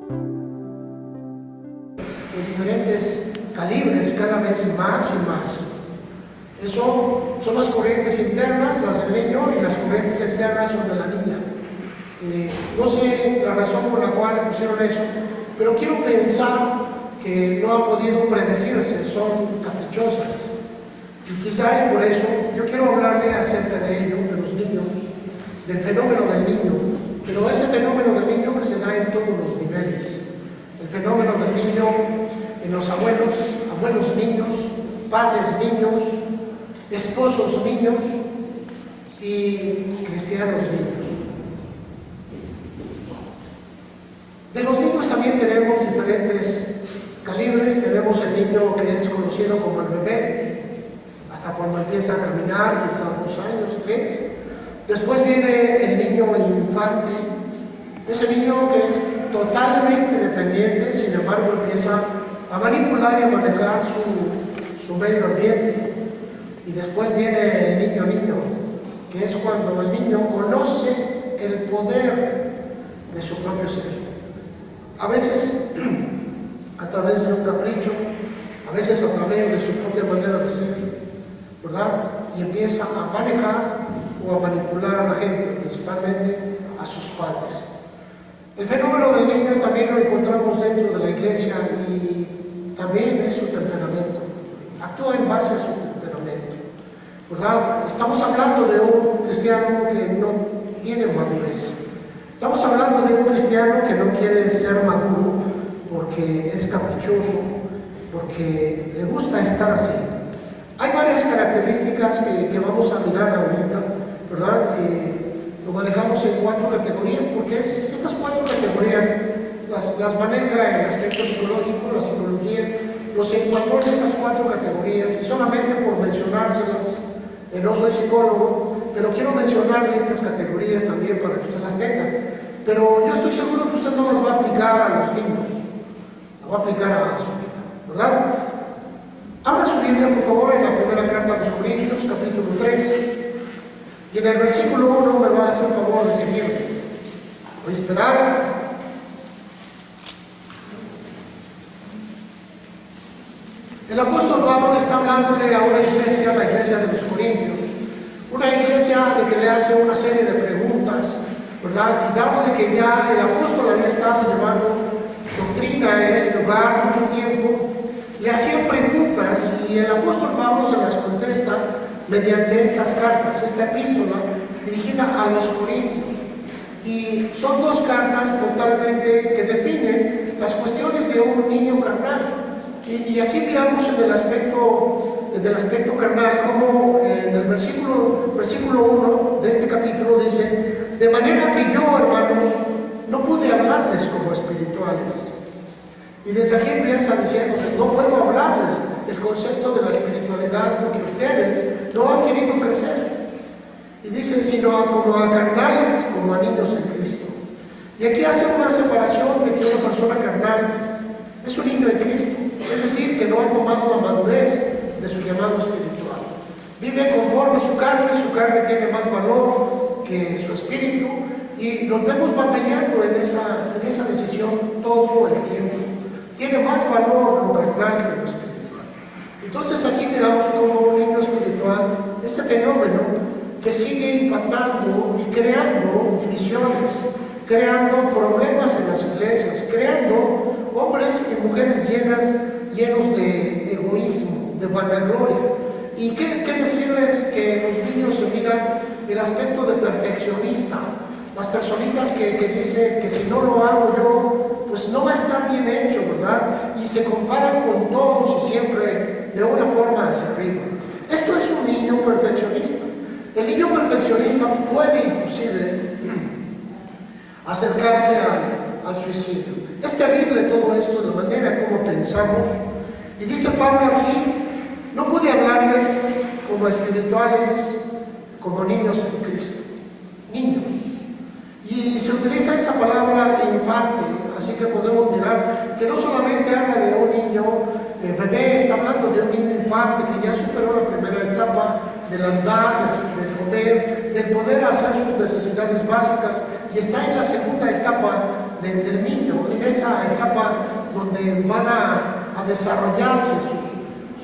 de diferentes calibres, cada vez más y más. Eso son las corrientes internas, las del niño, y las corrientes externas son de la niña. No sé la razón por la cual pusieron eso, pero quiero pensar que no ha podido predecirse, son caprichosas. Y quizás es por eso, yo quiero hablarle acerca de ello, de los niños, del fenómeno del niño, pero ese fenómeno del niño que se da en todos los niveles. El fenómeno del niño en los abuelos, abuelos niños, padres niños, esposos niños y cristianos niños. De los niños también tenemos diferentes calibres. Tenemos el niño que es conocido como el bebé, hasta cuando empieza a caminar, quizás 2 años, 3. Después viene el niño infante, ese niño que es totalmente dependiente, sin embargo empieza a manipular y a manejar su medio ambiente. Y después viene el niño, que es cuando el niño conoce el poder de su propio ser. A veces a través de un capricho, a veces a través de su propia manera de ser, ¿verdad? Y empieza a manejar o a manipular a la gente, principalmente a sus padres. El fenómeno del niño también lo encontramos dentro de la iglesia y también es su temperamento. Actúa en base a su temperamento, ¿verdad? Estamos hablando de un cristiano que no tiene madurez. Estamos hablando de un cristiano que no quiere ser maduro porque es caprichoso, porque le gusta estar así. Hay varias características que vamos a mirar ahorita, ¿verdad? Lo manejamos en 4 categorías, porque estas 4 categorías las maneja el aspecto psicológico, la psicología, los encuadró en estas 4 categorías, y solamente por mencionárselas, no soy psicólogo, pero quiero mencionarle estas categorías también para que usted las tenga. Pero yo estoy seguro que usted no las va a aplicar a los niños, las va a aplicar a su vida, ¿verdad? Abra su Biblia, por favor, en la primera carta a los Corintios, capítulo 3, y en el versículo 1 me va a hacer favor de seguirme. Voy a esperar. El apóstol Pablo está hablándole a una iglesia, la iglesia de los Corintios, una iglesia de que le hace una serie de preguntas, ¿verdad? Y dado de que ya el apóstol había estado llevando doctrina a ese lugar mucho tiempo, le hacían preguntas y el apóstol Pablo se las contesta mediante estas cartas, esta epístola dirigida a los Corintios. Y son 2 cartas totalmente que definen las cuestiones de un niño carnal. Y aquí miramos en el aspecto carnal, como en el versículo 1 de este capítulo dice: de manera que yo, hermanos, no pude hablarles como espirituales. Y desde aquí empieza diciendo que no puedo hablarles del concepto de la espiritualidad porque ustedes no han querido crecer. Y dice, sino como a carnales, como a niños en Cristo. Y aquí hace una separación de que una persona carnal es un niño en Cristo. Es decir, que no ha tomado la madurez de su llamado espiritual. Vive conforme su carne tiene más valor que su espíritu, y nos vemos batallando en esa decisión todo el tiempo. Tiene más valor lo carnal que lo espiritual. Entonces aquí miramos como un niño espiritual, ese fenómeno que sigue impactando y creando divisiones, creando problemas en las iglesias, creando hombres y mujeres llenos de egoísmo, de vanagloria. Y qué decirles que los niños se miran el aspecto de perfeccionista, las personitas que dicen que si no lo hago yo, pues no va a estar bien hecho, ¿verdad? Y se comparan con todos y siempre de una forma hacia arriba. Esto es un niño perfeccionista. El niño perfeccionista puede inclusive acercarse al suicidio. Es terrible todo esto, de la manera como pensamos. Y dice Pablo aquí, no pude hablarles como espirituales, como niños en Cristo. Niños. Y se utiliza esa palabra infante, así que podemos mirar que no solamente habla de un niño bebé, está hablando de un niño infante que ya superó la primera etapa del andar, del comer, del poder hacer sus necesidades básicas, y está en la segunda etapa del niño, en esa etapa donde van a desarrollarse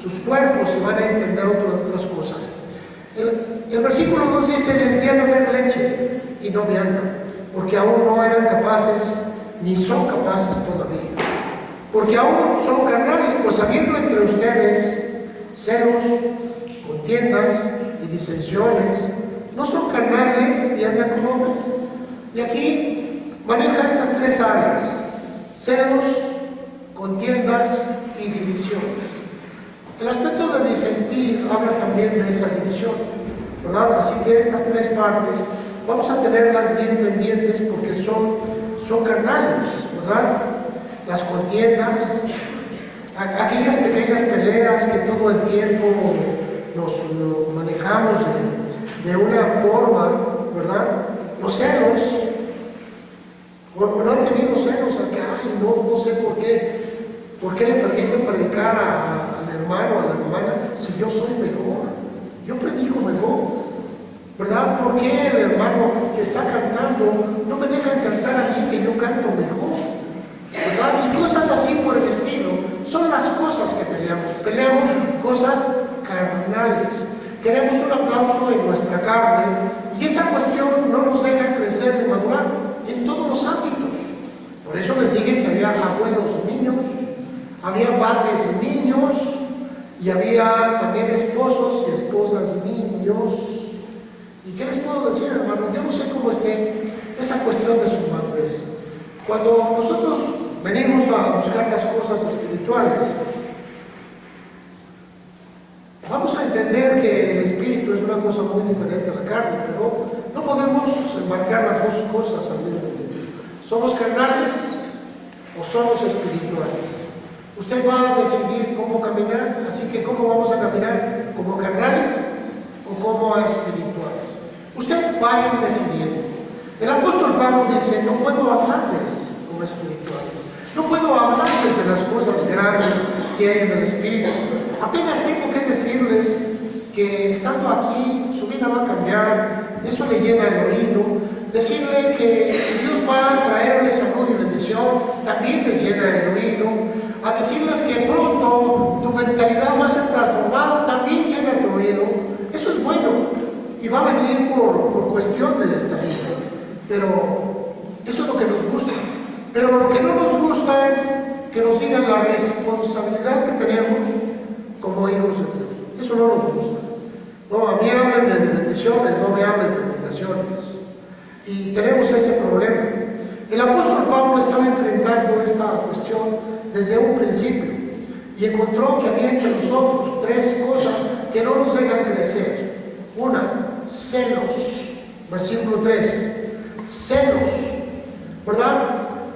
sus cuerpos y van a entender otras cosas. El versículo 2 dice: les di a beber leche y no vianda, porque aún no eran capaces, ni son capaces todavía, porque aún son carnales, pues habiendo entre ustedes celos, contiendas y disensiones, no son carnales y andan como hombres. Y aquí maneja estas tres áreas: celos, contiendas y divisiones. El aspecto de disentir habla también de esa división, ¿verdad? Así que estas tres partes vamos a tenerlas bien pendientes porque son carnales, ¿verdad? Las contiendas, aquellas pequeñas peleas que todo el tiempo nos manejamos de una forma, ¿verdad? Los celos, o no han tenido celos acá, y no sé por qué le permiten predicar al hermano, a la hermana, si yo soy mejor, yo predico mejor, ¿verdad? ¿Por qué el hermano que está cantando no me dejan cantar a mí, que yo canto mejor? ¿Verdad? Y cosas así por el estilo, son las cosas que peleamos cosas carnales, queremos un aplauso en nuestra carne, y esa cuestión no nos deja crecer ni madurar en todos los ámbitos. Por eso les dije que había abuelos niños, había padres niños, y había también esposos y esposas niños. ¿Y qué les puedo decir, hermano? Yo no sé cómo esté esa cuestión de su madurez. Cuando nosotros venimos a buscar las cosas espirituales, vamos a entender que el espíritu es una cosa muy diferente a la carne, pero no podemos marcar las dos cosas al mismo tiempo. ¿Somos carnales o somos espirituales? Usted va a decidir cómo caminar, así que ¿cómo vamos a caminar? ¿Como carnales o como espirituales? Usted va a ir decidiendo. El apóstol Pablo dice: no puedo hablarles como espirituales, no puedo hablarles de las cosas grandes que hay en el espíritu. Apenas tengo que decirles que estando aquí su vida va a cambiar, eso le llena el oído. Decirle que Dios va a traerles salud y bendición, también les llena el oído. A decirles que pronto tu mentalidad va a ser transformada, también llena tu oído. Eso es bueno y va a venir por cuestión de esta vida, pero eso es lo que nos gusta. Pero lo que no nos gusta es que nos digan la responsabilidad que tenemos como hijos de Dios. Eso no nos gusta. No, a mí háblenme de bendiciones, no me hablen de obligaciones. Y tenemos ese problema. El apóstol Pablo estaba enfrentando esta cuestión desde un principio y encontró que había entre nosotros tres cosas que no nos dejan crecer. Una, celos, versículo 3, celos, ¿verdad?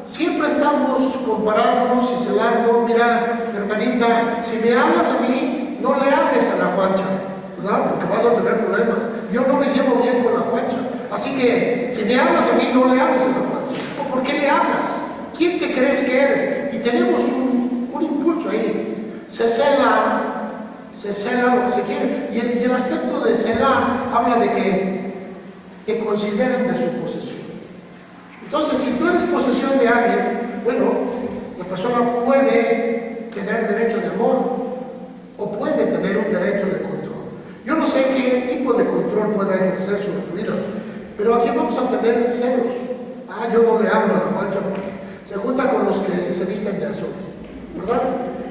Siempre estamos comparándonos y celando. Mira, hermanita, si me hablas a mí, no le hables a la Juancha, ¿verdad? Porque vas a tener problemas. Yo no me llevo bien con la Juancha, así que si me hablas a mí, no le hables a la Juancha. ¿O por qué le hablas? ¿Quién te crees que eres? Y tenemos un impulso ahí. Se cela lo que se quiere. Y el aspecto de celar habla de que te consideren de su posesión. Entonces, si tú eres posesión de alguien, bueno, la persona puede tener derecho de amor o puede tener un derecho de control. Yo no sé qué tipo de control pueda ejercer sobre tu vida, pero aquí vamos a tener celos. Yo no le hablo a la Juancha porque se junta con los que se visten de azul, ¿verdad?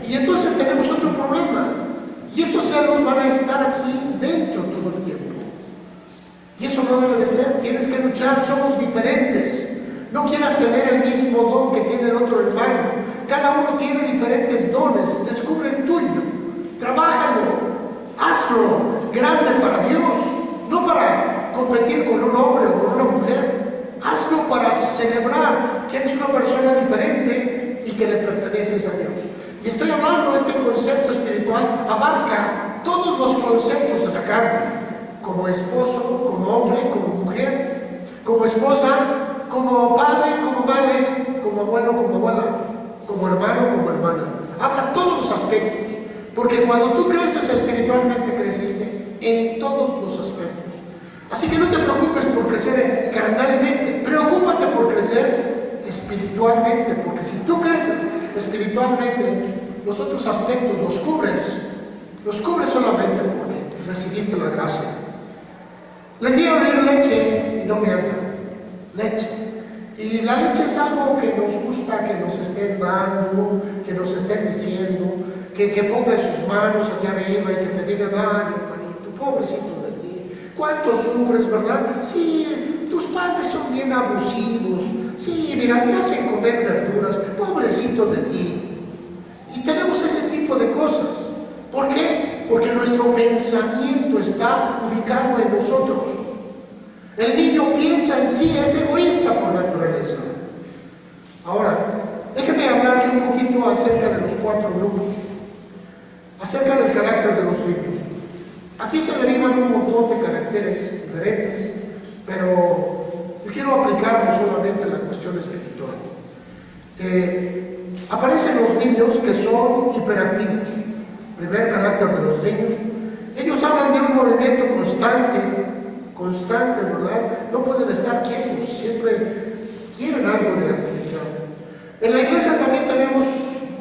Y entonces tenemos otro problema. Y estos celos van a estar aquí dentro todo el tiempo. Y eso no debe de ser. Tienes que luchar. Somos diferentes. No quieras tener el mismo don que tiene el otro hermano. Cada uno tiene diferentes dones. Descubre el tuyo. Trabájalo. Hazlo grande para Dios. No para competir con un hombre o con una mujer. Hazlo para celebrar que eres una persona diferente y que le perteneces a Dios. Y estoy hablando, este concepto espiritual abarca todos los conceptos de la carne, como esposo, como hombre, como mujer, como esposa, como padre, como madre, como abuelo, como abuela, como hermano, como hermana. Habla todos los aspectos. Porque cuando tú creces espiritualmente, creciste en todos los aspectos. Así que no te preocupes por crecer carnalmente, preocúpate por crecer espiritualmente, porque si tú creces espiritualmente, los otros aspectos los cubres solamente porque recibiste la gracia. Les di a abrir leche y no me andan. Leche. Y la leche es algo que nos gusta, que nos estén dando, que nos estén diciendo, que pongan sus manos aquí arriba y que te digan, ay hermanito, pobrecito de ti, cuánto sufres, ¿verdad? Sí, tus padres son bien abusivos, sí, mira, te hacen comer verduras, pobrecito de ti. Y tenemos ese tipo de cosas. ¿Por qué? Porque nuestro pensamiento está ubicado en nosotros. El niño piensa en sí, es egoísta por naturaleza. Ahora, déjeme hablarle un poquito acerca de los 4 grupos, acerca del carácter de los niños. Aquí se derivan un montón de caracteres diferentes, pero yo quiero aplicarlo solamente en la cuestión espiritual. Aparecen los niños que son hiperactivos. Primer carácter de los niños. Ellos hablan de un movimiento constante, ¿verdad? No pueden estar quietos, siempre quieren algo de actividad. En la iglesia también tenemos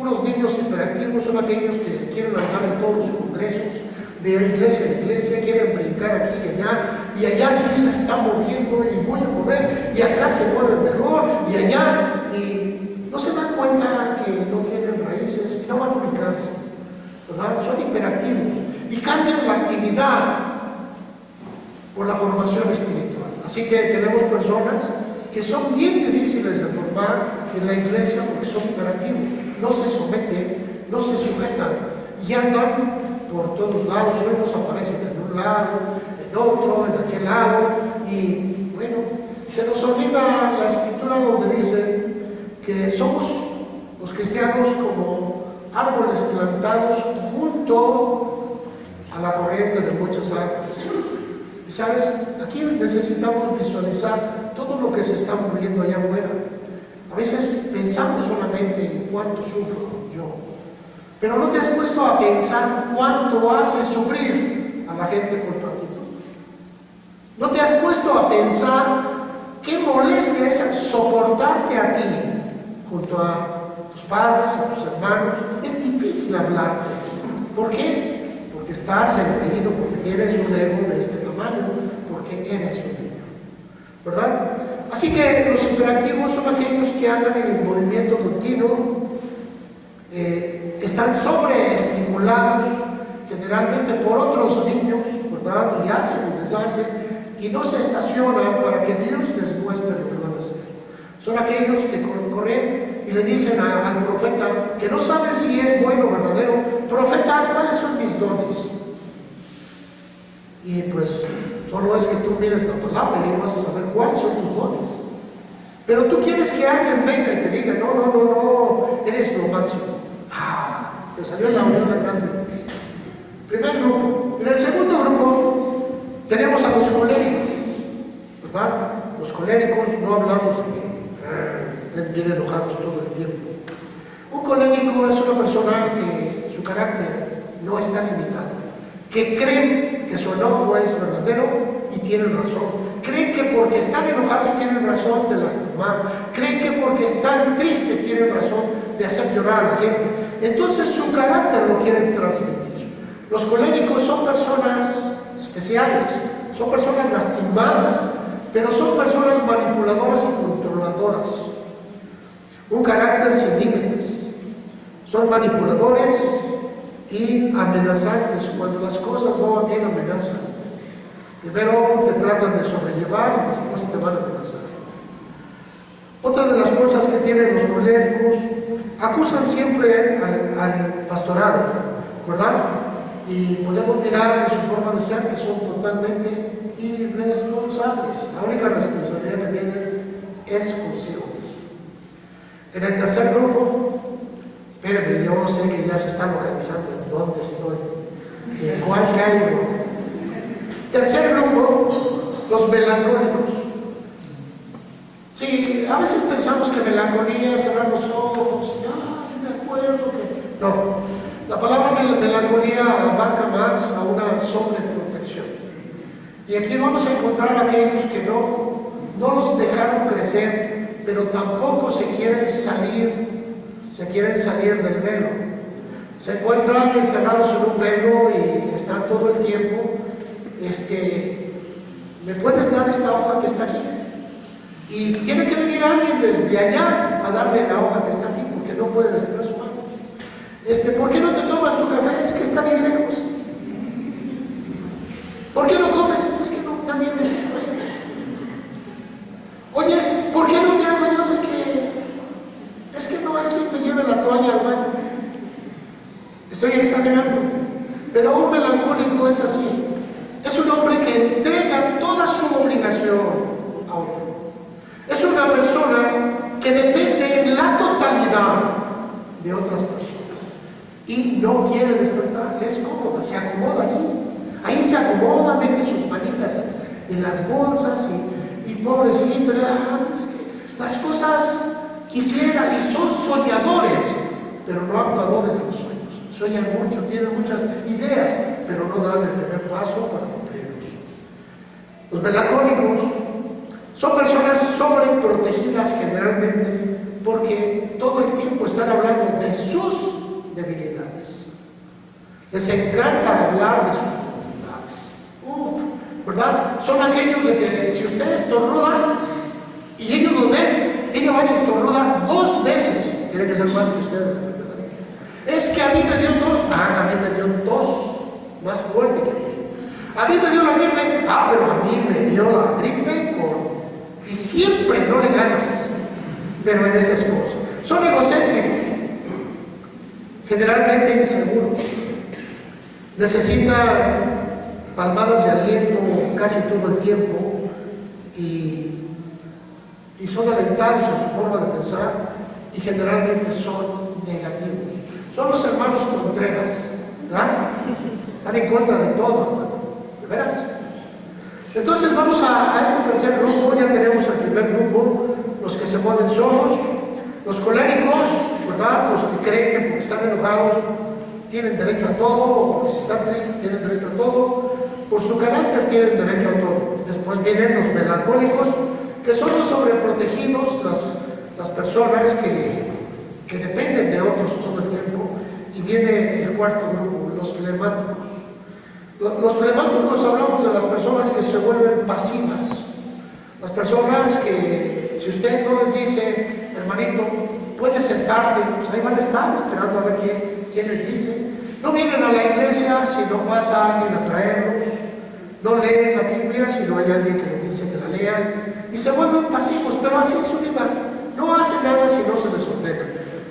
unos niños hiperactivos, son aquellos que quieren andar en todos los congresos, de iglesia en iglesia, quieren brincar aquí y allá sí se está moviendo y voy a mover, y acá se mueve mejor, y allá, y no se dan cuenta que no tienen raíces y no van a ubicarse, ¿verdad? Son hiperactivos y cambian la actividad por la formación espiritual. Así que tenemos personas que son bien difíciles de formar en la iglesia porque son hiperactivos, no se someten, no se sujetan y andan por todos lados, unos aparecen en un lado, en otro, en aquel lado, y bueno, se nos olvida la escritura donde dice que somos los cristianos como árboles plantados junto a la corriente de muchas aguas. Y sabes, aquí necesitamos visualizar todo lo que se está moviendo allá afuera. A veces pensamos solamente en cuánto sufro yo, pero no te has puesto a pensar cuánto hace sufrir a la gente con tu actitud. No te has puesto a pensar qué molestia es soportarte a ti junto a tus padres, a tus hermanos. Es difícil hablarte. ¿Por qué? Porque estás engreído, porque tienes un ego de este tamaño, porque eres un niño, ¿verdad? Así que los hiperactivos son aquellos que andan en el movimiento continuo, están sobreestimulados generalmente por otros niños, ¿verdad? Y hacen y deshacen y no se estacionan para que Dios les muestre lo que van a hacer. Son aquellos que corren y le dicen al profeta que no saben si es bueno o verdadero: profeta, ¿cuáles son mis dones? Y pues solo es que tú mires la palabra y ahí vas a saber cuáles son tus dones. Pero tú quieres que alguien venga y te diga: no, eres lo máximo. Te salió la aureola grande. Primer grupo. En el segundo grupo tenemos a los coléricos, ¿verdad? Los coléricos no hablamos de que vienen enojados todo el tiempo. Un colérico es una persona que su carácter no está limitado, que creen que su enojo es verdadero y tienen razón. Creen que porque están enojados tienen razón de lastimar. Creen que porque están tristes tienen razón de hacer llorar a la gente. Entonces su carácter lo quieren transmitir. Los coléricos son personas especiales, son personas lastimadas, pero son personas manipuladoras y controladoras. Un carácter sin límites. Son manipuladores y amenazantes. Cuando las cosas no van bien, amenazan. Primero te tratan de sobrellevar y después te van a amenazar. Otra de las cosas que tienen los coléricos, acusan siempre al pastorado, ¿verdad? Y podemos mirar en su forma de ser que son totalmente irresponsables. La única responsabilidad que tienen es consigo mismo. En el tercer grupo, espérenme, yo sé que ya se está localizando en dónde estoy, en cuál caigo. Tercer grupo, los melancólicos. Sí, a veces pensamos que melancolía es cerrar los ojos, ay, me acuerdo que... No, La palabra melancolía abarca más a una sobreprotección. Y aquí vamos a encontrar a aquellos que no los dejaron crecer, pero tampoco se quieren salir del velo. Se encuentran encerrados en un velo y están todo el tiempo, ¿me puedes dar esta hoja que está aquí? Y tiene que venir alguien desde allá a darle la hoja que está aquí, porque no pueden estirar su mano. ¿Por qué no te tomas tu café? Es que está bien lejos. ¿Por qué no comes? Es que no, nadie me sirve. Oye, ¿por qué no te has bañado? Es que no hay quien me lleve la toalla al baño. Estoy exagerando, pero un melancólico es así. Es un hombre que entrega toda su obligación a otro. Es una persona que depende en la totalidad de otras personas y no quiere despertar, le es cómoda, se acomoda allí. Ahí se acomoda, mete sus manitas en las bolsas y pobrecito, es que las cosas quisiera, y son soñadores, pero no actuadores de los sueños. Sueñan mucho, tienen muchas ideas, pero no dan el primer paso para cumplirlos. Los melancólicos son personas sobreprotegidas generalmente porque todo el tiempo están hablando de sus debilidades. Les encanta hablar de sus debilidades. ¿Verdad? Son aquellos de que si usted estornuda y ellos lo ven, ella va y estornuda 2 veces. Tiene que ser más que usted, ¿verdad? Es que a mí me dio tos. A mí me dio tos más fuerte que a ti. A mí me dio la gripe. Pero a mí me dio la gripe y siempre no le ganas. Pero en esas cosas. Son egocéntricos. Generalmente inseguros. Necesitan palmadas de aliento casi todo el tiempo y son alentados en su forma de pensar y generalmente son negativos. Son los hermanos Contreras, ¿verdad? Están en contra de todo, hermano. ¿De veras? Entonces vamos a este tercer grupo. Ya tenemos el primer grupo, los que se mueven solos, los coléricos, ¿verdad? Los que creen que porque están enojados tienen derecho a todo, o porque si están tristes tienen derecho a todo, por su carácter tienen derecho a todo. Después vienen los melancólicos, que son los sobreprotegidos, las personas que dependen de otros todo el tiempo. Y viene el cuarto grupo, los flemáticos. Los flemáticos hablamos de las personas que se vuelven pasivas. Las personas que, si usted no les dice, hermanito, puedes sentarte, pues ahí van a estar esperando a ver quién les dice. No vienen a la iglesia si no pasa alguien a traerlos. No leen la Biblia si no hay alguien que les dice que la lean. Y se vuelven pasivos, pero así es su vida. No hacen nada si no se desordena.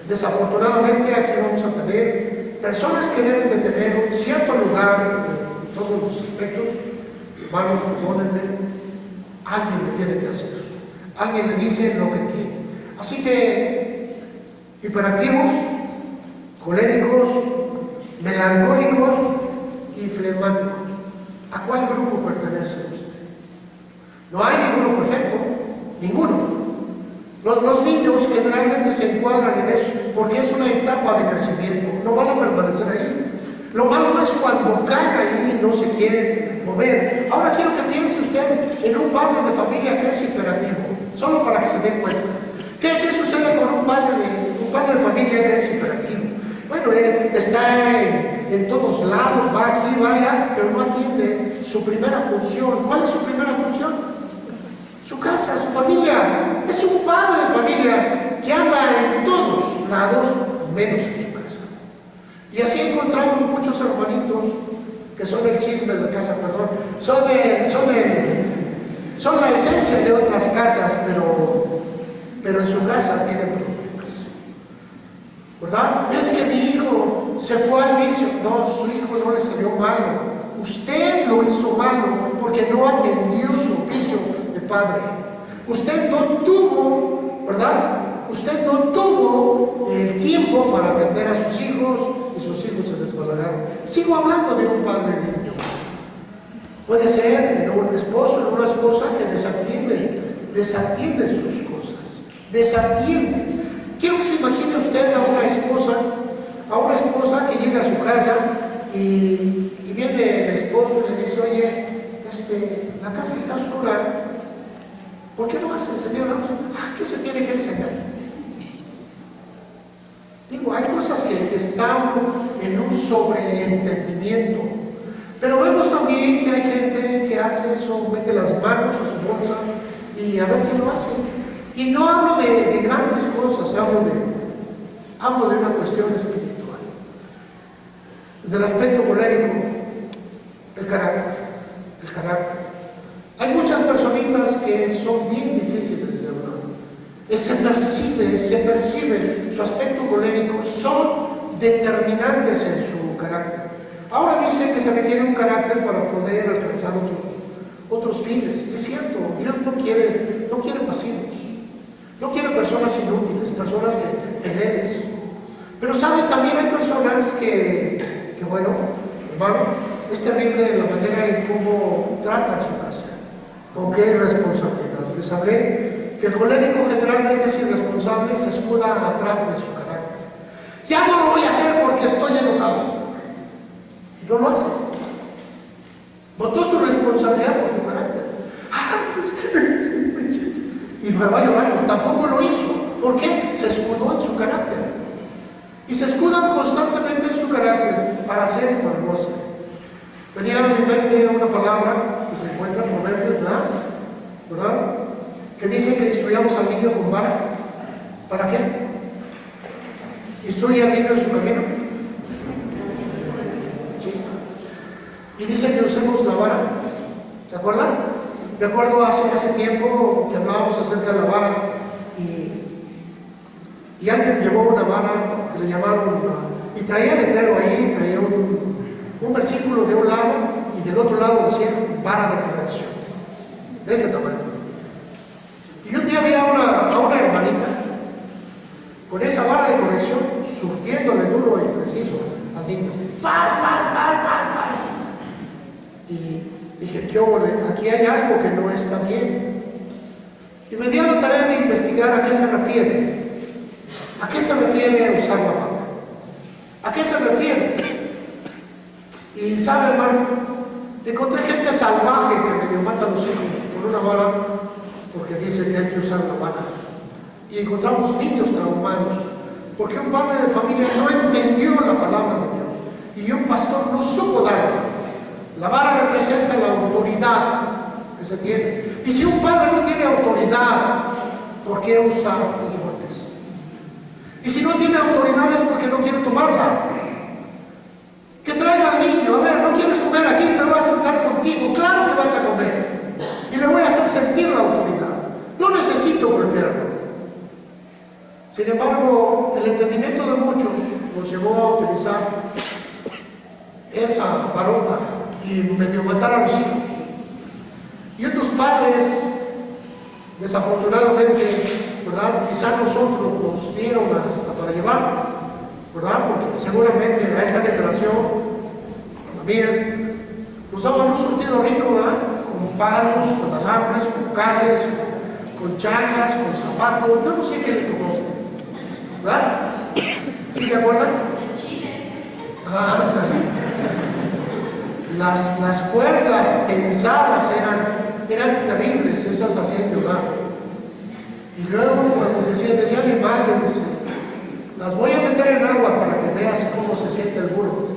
Desafortunadamente aquí vamos a tener personas que deben de tener un cierto lugar en todos los aspectos. Hermano, perdónenme, alguien lo tiene que hacer. Alguien le dice lo que tiene. Así que hiperactivos, coléricos, melancólicos y flemáticos. ¿A cuál grupo pertenece usted? No hay ninguno perfecto, ninguno. Los niños generalmente se encuadran en eso, porque es una etapa de crecimiento, no van a permanecer ahí. Lo malo es cuando caen ahí y no se quieren mover. Ahora quiero que piense usted en un padre de familia que es hiperactivo, solo para que se den cuenta. ¿Qué sucede con un padre de familia que es hiperactivo? Bueno, él está en todos lados, va aquí, va allá, pero no atiende su primera función. ¿Cuál es su primera función? Su casa, su familia. Es un padre de familia que anda en todos lados, menos en su casa. Y así encontramos muchos hermanitos que son el chisme de casa, perdón, son la esencia de otras casas, pero en su casa tienen problemas. ¿Verdad? Es que mi hijo se fue al vicio. No, su hijo no le salió malo. Usted lo hizo malo porque no atendió su oficio de padre. Usted no tuvo, ¿verdad? Usted no tuvo el tiempo para atender a sus hijos y sus hijos se desbalagaron. Sigo hablando de un padre niño. Puede ser en un esposo, en una esposa que desatiende sus cosas. Desatiende. Quiero que se imagine usted a a una esposa que llega a su casa y viene el esposo y le dice, oye, la casa está oscura, ¿por qué no has encendido la luz? ¿Qué se tiene que encender? Digo, hay cosas que están en un sobreentendimiento, pero vemos también que hay gente que hace eso, mete las manos a su bolsa y a ver quién lo hace. Y no hablo de grandes cosas, hablo de una cuestión espiritual. Del aspecto colérico, el carácter. Hay muchas personitas que son bien difíciles de hablar. Se percibe su aspecto colérico, son determinantes en su carácter. Ahora dice que se requiere un carácter para poder alcanzar otros fines. Es cierto, Dios no quiere pasivos, no quiere personas inútiles, personas que peleles. Pero saben, también hay personas que bueno, hermano, es terrible la manera en cómo tratan su casa, con qué responsabilidad. Les hablé que el colérico generalmente es irresponsable y se escuda atrás de su carácter. Ya no lo voy a hacer porque estoy enojado. Y no lo hace. Botó su responsabilidad por su carácter. Y me va llorando. Tampoco lo hizo. ¿Por qué? Se escudó en su carácter. Y se escudan constantemente en su carácter para hacer y para no hacer. Venía a mi mente una palabra que se encuentra en Proverbios, ¿verdad? Que dice que instruyamos al niño con vara. ¿Para qué? Instruye al niño en su camino. Sí. Y dice que usemos la vara. ¿Se acuerdan? Me acuerdo hace tiempo que hablábamos acerca de la vara y alguien llevó una vara que le llamaron y traía letrero ahí, traía un versículo de un lado y del otro lado decía vara de corrección, de ese tamaño. Y un día vi a una hermanita con esa vara de corrección surtiéndole duro y preciso al niño. ¡Paz! Y dije, ¿qué óvole? Aquí hay algo que no está bien. Y me di a la tarea de investigar a qué se refiere. ¿A qué se refiere usar la vara? ¿A qué se refiere? Y sabe, hermano, encontré gente salvaje que medio mata a los hijos con una vara porque dice que hay que usar la vara. Y encontramos niños traumados porque un padre de familia no entendió la palabra de Dios y un pastor no supo darla. La vara representa la autoridad que se tiene. Y si un padre no tiene autoridad, ¿por qué usa los golpes? Y si no tiene autoridad es porque no quiere tomarla. Que traiga al niño, a ver, ¿no quieres comer aquí? Me voy a sentar contigo. Claro que vas a comer. Y le voy a hacer sentir la autoridad. No necesito golpearlo. Sin embargo, el entendimiento de muchos los llevó a utilizar esa varota y medio matar a los hijos. Y otros padres, desafortunadamente, ¿verdad? Quizá nosotros nos dieron hasta para llevar, ¿verdad? Porque seguramente a esta generación, a la mía, nos daban un surtido rico, ¿verdad? Con palos, con alambres, con cables, con chanclas, con zapatos. Yo no sé qué le tocó, ¿verdad? ¿Sí se acuerdan? Las cuerdas tensadas eran terribles, esas hacían llorar. Y luego cuando decía mi madre, dice, las voy a meter en agua para que veas cómo se siente el burro.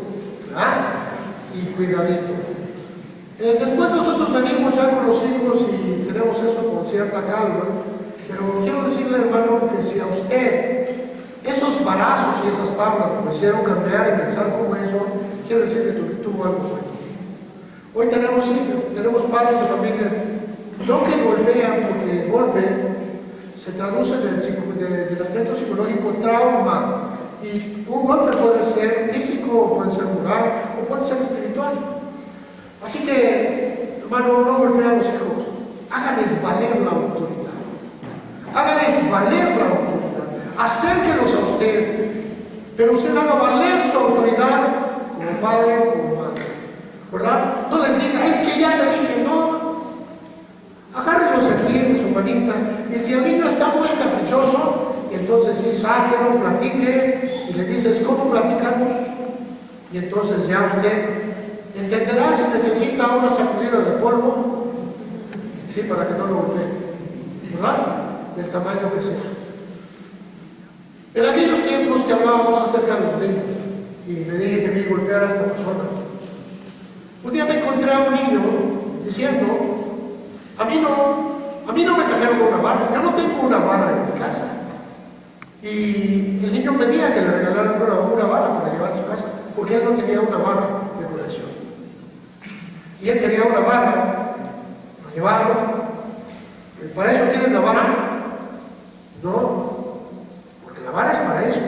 Y cuidadito. Después nosotros venimos ya con los hijos y tenemos eso con cierta calma. Pero quiero decirle, hermano, que si a usted esos varazos y esas tablas lo hicieron cambiar y pensar como eso, quiere decir que tuvo algo bueno. Hoy tenemos padres de familia, no que golpean, porque el golpe se traduce del aspecto psicológico trauma. Y un golpe puede ser físico, puede ser moral o puede ser espiritual. Así que, hermano, no golpea a los hijos, háganles valer la autoridad. Háganles valer la autoridad. Acérquenlos a usted, pero usted haga valer su autoridad como padre o como madre, ¿verdad? No les diga, es que ya te dije, no. Agárrenlos aquí en su manita, y si el niño está muy caprichoso, entonces sí, sáquenlo, platique y le dices, ¿cómo platicamos? Y entonces ya usted entenderá si necesita una sacudida de polvo, sí, para que no lo golpee, ¿verdad? Del tamaño que sea. En aquellos tiempos que hablábamos acerca de los niños, y le dije que me iba a golpear a esta persona, un día me encontré a un niño diciendo, a mí no me trajeron una vara, yo no tengo una vara en mi casa. Y el niño pedía que le regalaran una vara para llevar a su casa, porque él no tenía una vara de colección. Y él quería una vara para llevarlo. ¿Para eso tienes la vara? No, porque la vara es para eso.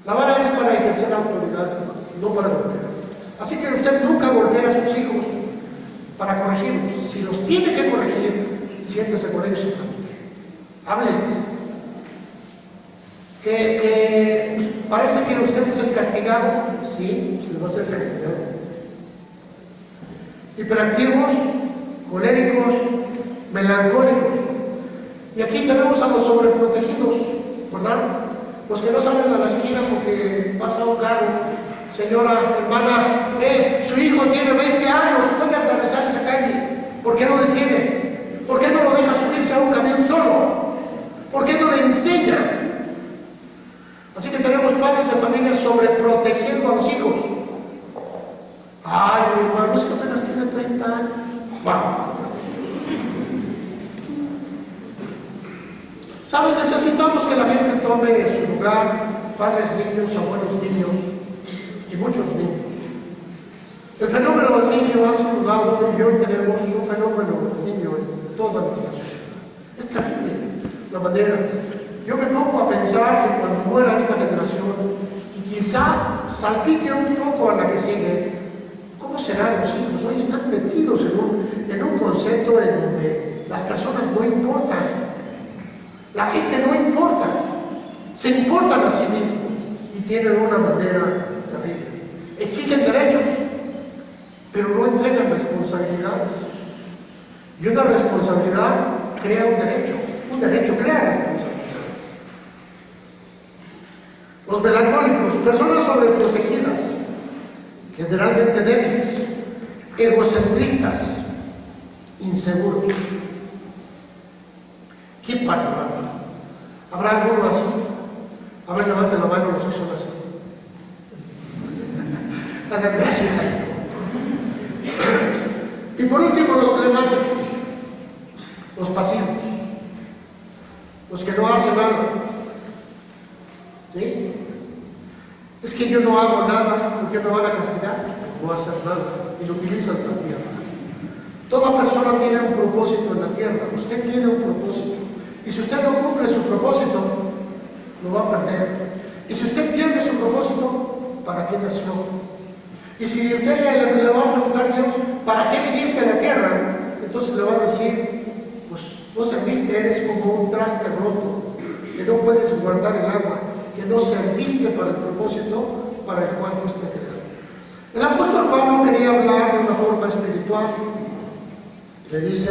La vara es para ejercer autoridad, no para golpear. Así que usted nunca golpea a sus hijos para corregirlos. Si los tiene que corregir, siéntese con ellos y platique. Háblenles. Que parece que usted es el castigado. Sí, usted va a ser castigado. Hiperactivos, coléricos, melancólicos. Y aquí tenemos a los sobreprotegidos, ¿verdad? Los que no salen a la esquina porque pasa un carro. Señora, hermana, su hijo tiene 20 años, puede atravesar esa calle. ¿Por qué no detiene? ¿Por qué no lo deja subirse a un camión solo? ¿Por qué no le enseña? Así que tenemos padres de familia sobreprotegiendo a los hijos. Ay, hermano, es que apenas tiene 30 años. Wow. ¿Saben? Necesitamos que la gente tome su lugar, padres niños, abuelos niños y muchos niños. El fenómeno del niño ha saludado y hoy tenemos un fenómeno del niño en toda nuestra sociedad. Es terrible la manera. Yo me pongo a pensar que cuando muera esta generación y quizá salpique un poco a la que sigue, ¿cómo serán los hijos? Hoy están metidos en un concepto en donde las personas no importan. La gente no importa, se importan a sí mismos y tienen una manera terrible. Exigen derechos, pero no entregan responsabilidades. Y una responsabilidad crea un derecho crea responsabilidades. Los melancólicos, personas sobreprotegidas, generalmente débiles, egocentristas, inseguros. ¿Qué panorama? ¿Habrá alguno así? A ver, levante la mano los que son así. Háganme así. Y por último, los flemáticos, los pasivos, los que no hacen nada. ¿Sí? Es que yo no hago nada, ¿por qué me van a castigar? Pues por no hacer nada, y lo utilizas la tierra. Toda persona tiene un propósito en la tierra, usted tiene un propósito. Y si usted no cumple su propósito, lo va a perder. Y si usted pierde su propósito, ¿para qué nació? Y si usted le va a preguntar a Dios, ¿para qué viniste a la tierra? Entonces le va a decir, pues no serviste, eres como un traste roto, que no puedes guardar el agua, que no serviste para el propósito para el cual fuiste creado. El apóstol Pablo quería hablar de una forma espiritual. Le dice,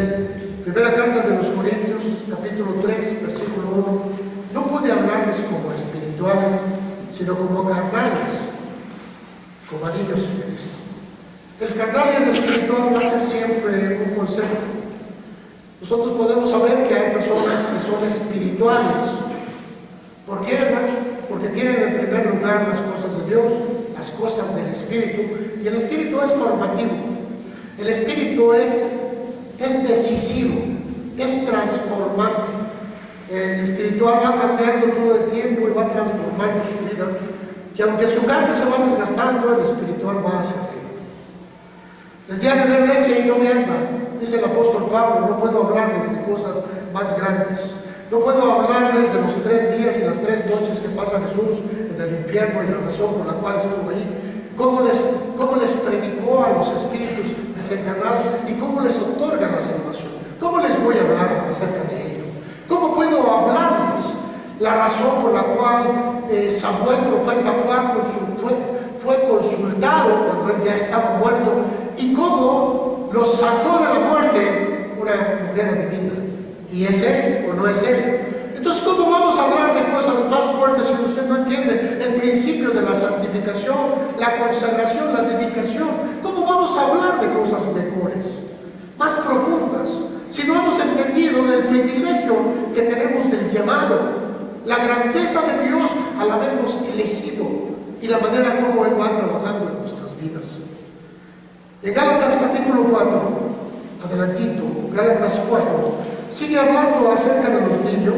primera carta de los Corintios, capítulo 3, versículo 1, no pude hablarles como espirituales, sino como carnales, como a niños en Cristo. El carnal y el espiritual va a ser siempre un concepto. Nosotros podemos saber que hay personas que son espirituales. ¿Por qué, hermanos? Porque tienen en primer lugar las cosas de Dios, las cosas del Espíritu, y el Espíritu es formativo. El Espíritu es decisivo, es transformante. El espiritual va cambiando todo el tiempo y va transformando su vida, que aunque su carne se va desgastando, el espiritual va hacia arriba. Les di a beber leche y no me anda, dice el apóstol Pablo, no puedo hablarles de cosas más grandes. No puedo hablarles de los 3 días y las 3 noches que pasa Jesús en el infierno y la razón por la cual estuvo ahí. Cómo les predicó a los espíritus desencarnados y cómo les otorga la salvación. ¿Cómo les voy a hablar acerca de ello? ¿Cómo puedo hablarles la razón por la cual Samuel, profeta, fue consultado cuando él ya estaba muerto y cómo lo sacó de la muerte una mujer adivina? ¿Y es él o no es él? Entonces, ¿cómo vamos a hablar de cosas más fuertes si usted no entiende el principio de la santificación, la consagración, la dedicación? ¿Cómo vamos a hablar de cosas mejores, más profundas, si no hemos entendido del privilegio que tenemos del llamado, la grandeza de Dios al habernos elegido y la manera como Él va trabajando en nuestras vidas? En Gálatas capítulo 4, adelantito, Gálatas 4, sigue hablando acerca de los niños,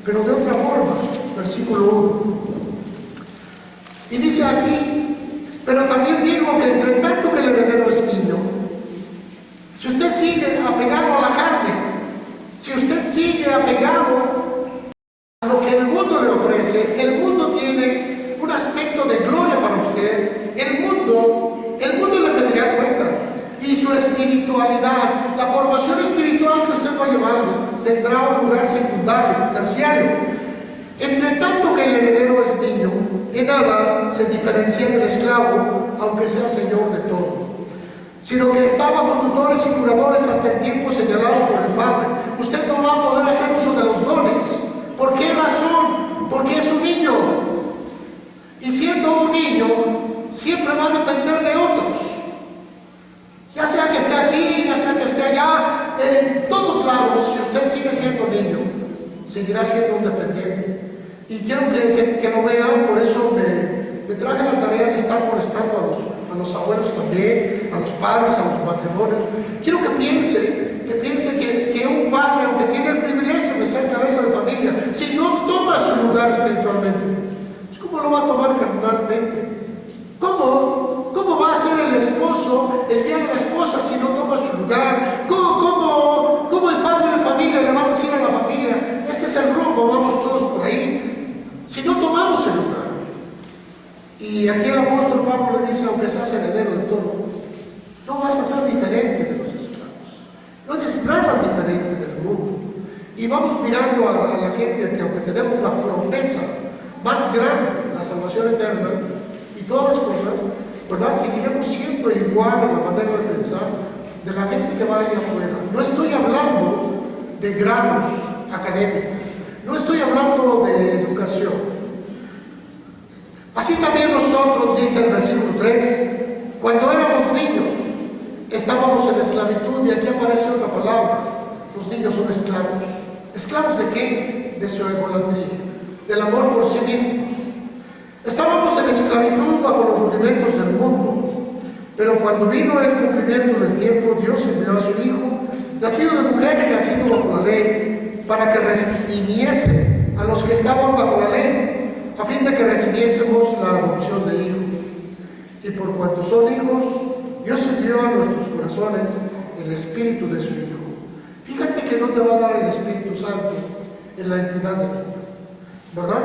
pero de otra forma, versículo 1. Y dice aquí, pero también digo que entre tanto que el heredero es niño, si usted sigue apegado a la carne, si usted sigue apegado a lo que el mundo le ofrece, el mundo tiene un aspecto de gloria para usted, el mundo le pedirá cuenta. Y su espiritualidad, la formación espiritual que usted va llevando, tendrá un lugar secundario, terciario. Entre tanto que el heredero es niño, en nada se diferencia del esclavo, aunque sea señor de todo, sino que está bajo tutores y curadores hasta el tiempo señalado por el Padre. Usted no va a poder hacer uso de los dones. ¿Por qué razón? Porque es un niño. Y siendo un niño, siempre va a depender de otros. Ya sea que esté aquí, ya sea que esté allá, en todos lados, si usted sigue siendo niño, seguirá siendo un dependiente. Y quiero que lo vean, por eso me traje la tarea de estar molestando a los abuelos también, a los padres, a los matrimonios. Quiero que piense que un padre, aunque tiene el privilegio de ser cabeza de familia, si no toma su lugar espiritualmente, pues ¿cómo lo va a tomar carnalmente? ¿Cómo va a ser el esposo el día de la esposa si no toma su lugar? ¿Cómo el padre de familia le va a decir a la familia, este es el rumbo, vamos todos por ahí, si no tomamos el lugar? Y aquí el apóstol Pablo le dice, aunque seas heredero de todo, no vas a ser diferente de los esclavos, no eres nada diferente del mundo. Y vamos mirando a la gente que, aunque tenemos la promesa más grande, la salvación eterna y todas las cosas, ¿verdad? Seguiremos siendo igual en la manera de pensar de la gente que va allá afuera. No estoy hablando de grados académicos, no estoy hablando de educación. Así también nosotros, dice el versículo 3, cuando éramos niños, estábamos en esclavitud, y aquí aparece otra palabra, los niños son esclavos. ¿Esclavos de qué? De su egolatría, del amor por sí mismos. Estábamos en esclavitud bajo los rudimentos del mundo, pero cuando vino el cumplimiento del tiempo, Dios envió a su Hijo, nacido de mujer y nacido bajo la ley, para que redimiese a los que estaban bajo la ley, a fin de que recibiésemos la adopción de hijos. Y por cuanto son hijos, Dios envió a nuestros corazones el Espíritu de su Hijo. Fíjate que no te va a dar el Espíritu Santo en la entidad de niño, ¿verdad?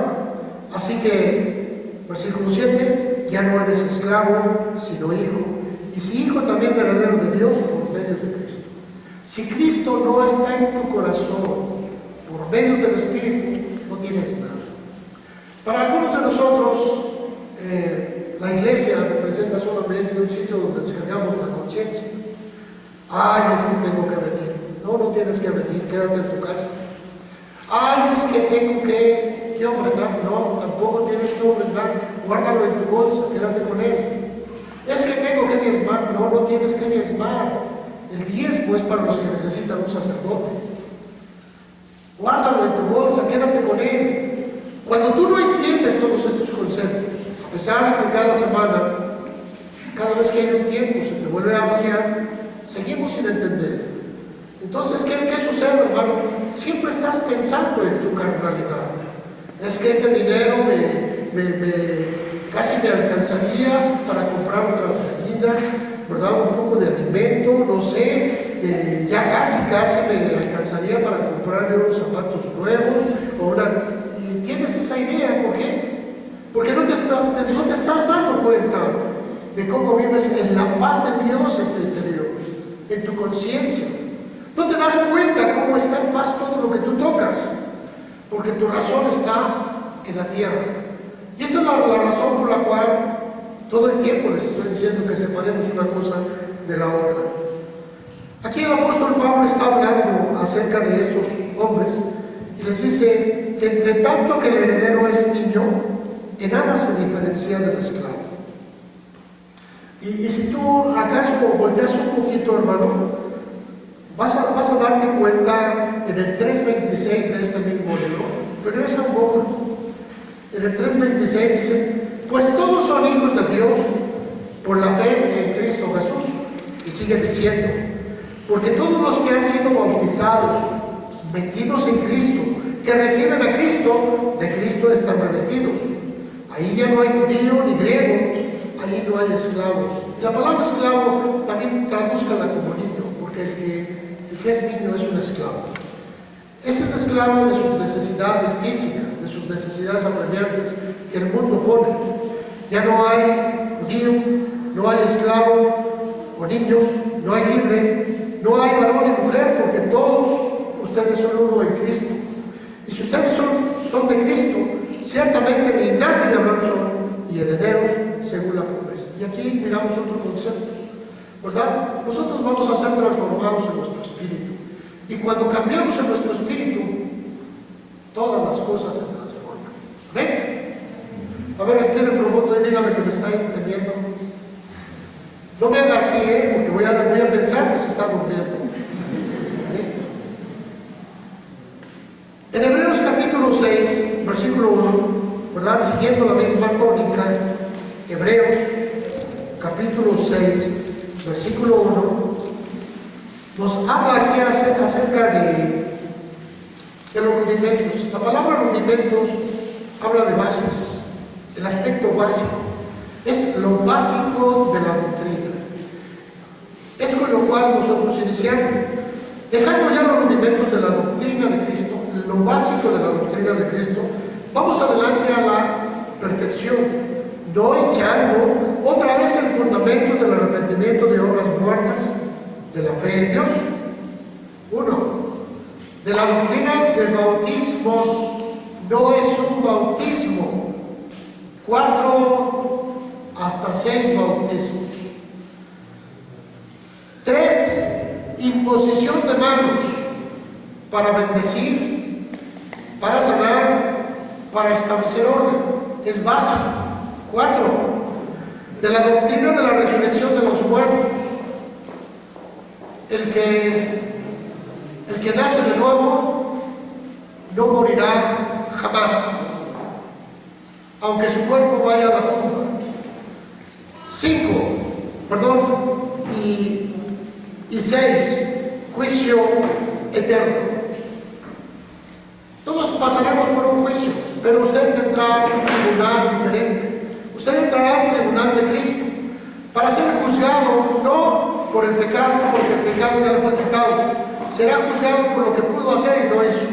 Así que versículo 7, ya no eres esclavo, sino hijo. Y si hijo, también heredero de Dios por medio de Cristo. Si Cristo no está en tu corazón, por medio del Espíritu, no tienes nada. Para algunos de nosotros, la iglesia representa solamente un sitio donde descargamos la conciencia. Ay, es que tengo que venir. No, no tienes que venir, quédate en tu casa. Ay, es que tengo que ofrendar. No, tampoco tienes que ofrendar. Guárdalo en tu bolsa, quédate con él. Es que tengo que diezmar. No, no tienes que diezmar. El diezmo es para los que necesitan un sacerdote. Guárdalo en tu bolsa, quédate con él. Cuando tú no entiendes todos estos conceptos, a pesar de que cada semana, cada vez que hay un tiempo, se te vuelve a vaciar, seguimos sin entender. Entonces, ¿qué sucede, hermano? Siempre estás pensando en tu carnalidad. Es que este dinero casi me alcanzaría para comprar otras gallinas, ¿verdad? Un poco de alimento, no sé, ya casi me alcanzaría para comprarle unos zapatos nuevos, y tienes esa idea. ¿Por qué? Porque no te estás dando cuenta de cómo vives en la paz de Dios en tu interior, en tu conciencia. No te das cuenta cómo está en paz todo lo que tú tocas, porque tu razón está en la tierra. Y esa es la razón por la cual todo el tiempo les estoy diciendo que separemos una cosa de la otra. Aquí el apóstol Pablo está hablando acerca de estos hombres y les dice que entre tanto que el heredero es niño, en nada se diferencia del esclavo. Y si tú acaso volteas un poquito, hermano, vas a darte cuenta en el 3.26 de este mismo libro. Regresa un poco. En el 3.26 dice: pues todos son hijos de Dios por la fe en Cristo Jesús. Y sigue diciendo: porque todos los que han sido bautizados, metidos en Cristo, que reciben a Cristo, de Cristo están revestidos. Ahí ya no hay judío ni griego, ahí no hay esclavos. Y la palabra esclavo también tradúzcala como niño, porque el que es niño es un esclavo. Es el esclavo de sus necesidades físicas, de sus necesidades apremiantes que el mundo pone. Ya no hay judío, no hay esclavo o niños, no hay libre, no hay varón y mujer, porque todos ustedes son uno en Cristo. Y si ustedes son de Cristo, ciertamente linaje de Abraham son y herederos según la promesa. Y aquí miramos otro concepto, ¿verdad? Nosotros vamos a ser transformados en nuestro espíritu. Y cuando cambiamos en nuestro espíritu, todas las cosas se transforman. ¿Ven? A ver, respire profundo y dígame que me está entendiendo. No me haga así, porque voy a pensar que se está durmiendo. En Hebreos capítulo 6, versículo 1, ¿verdad? Siguiendo la misma tónica, Hebreos capítulo 6, versículo 1, nos habla aquí acerca de los rudimentos. La palabra rudimentos habla de bases, el aspecto básico. Es lo básico de la doctrina. Es con lo cual nosotros iniciamos. Dejando ya los rudimentos de la doctrina de Cristo, lo básico de la doctrina de Cristo, vamos adelante a la perfección, no echando otra vez el fundamento del arrepentimiento de obras muertas, de la fe en Dios. 1. De la doctrina del bautismo, no es un bautismo. 4 hasta 6 bautismos. 3. Imposición de manos para bendecir, para sanar, para establecer orden. Es básico. 4. De la doctrina de la resurrección de los muertos. El que nace de nuevo no morirá jamás, aunque su cuerpo vaya a la tumba. 5. Y 6. Juicio eterno. Todos pasaremos por un juicio, pero usted tendrá un tribunal diferente. Usted entrará al tribunal de Cristo para ser juzgado no por el pecado, porque el pecado ya le fue quitado. Será juzgado por lo que pudo hacer y no hizo.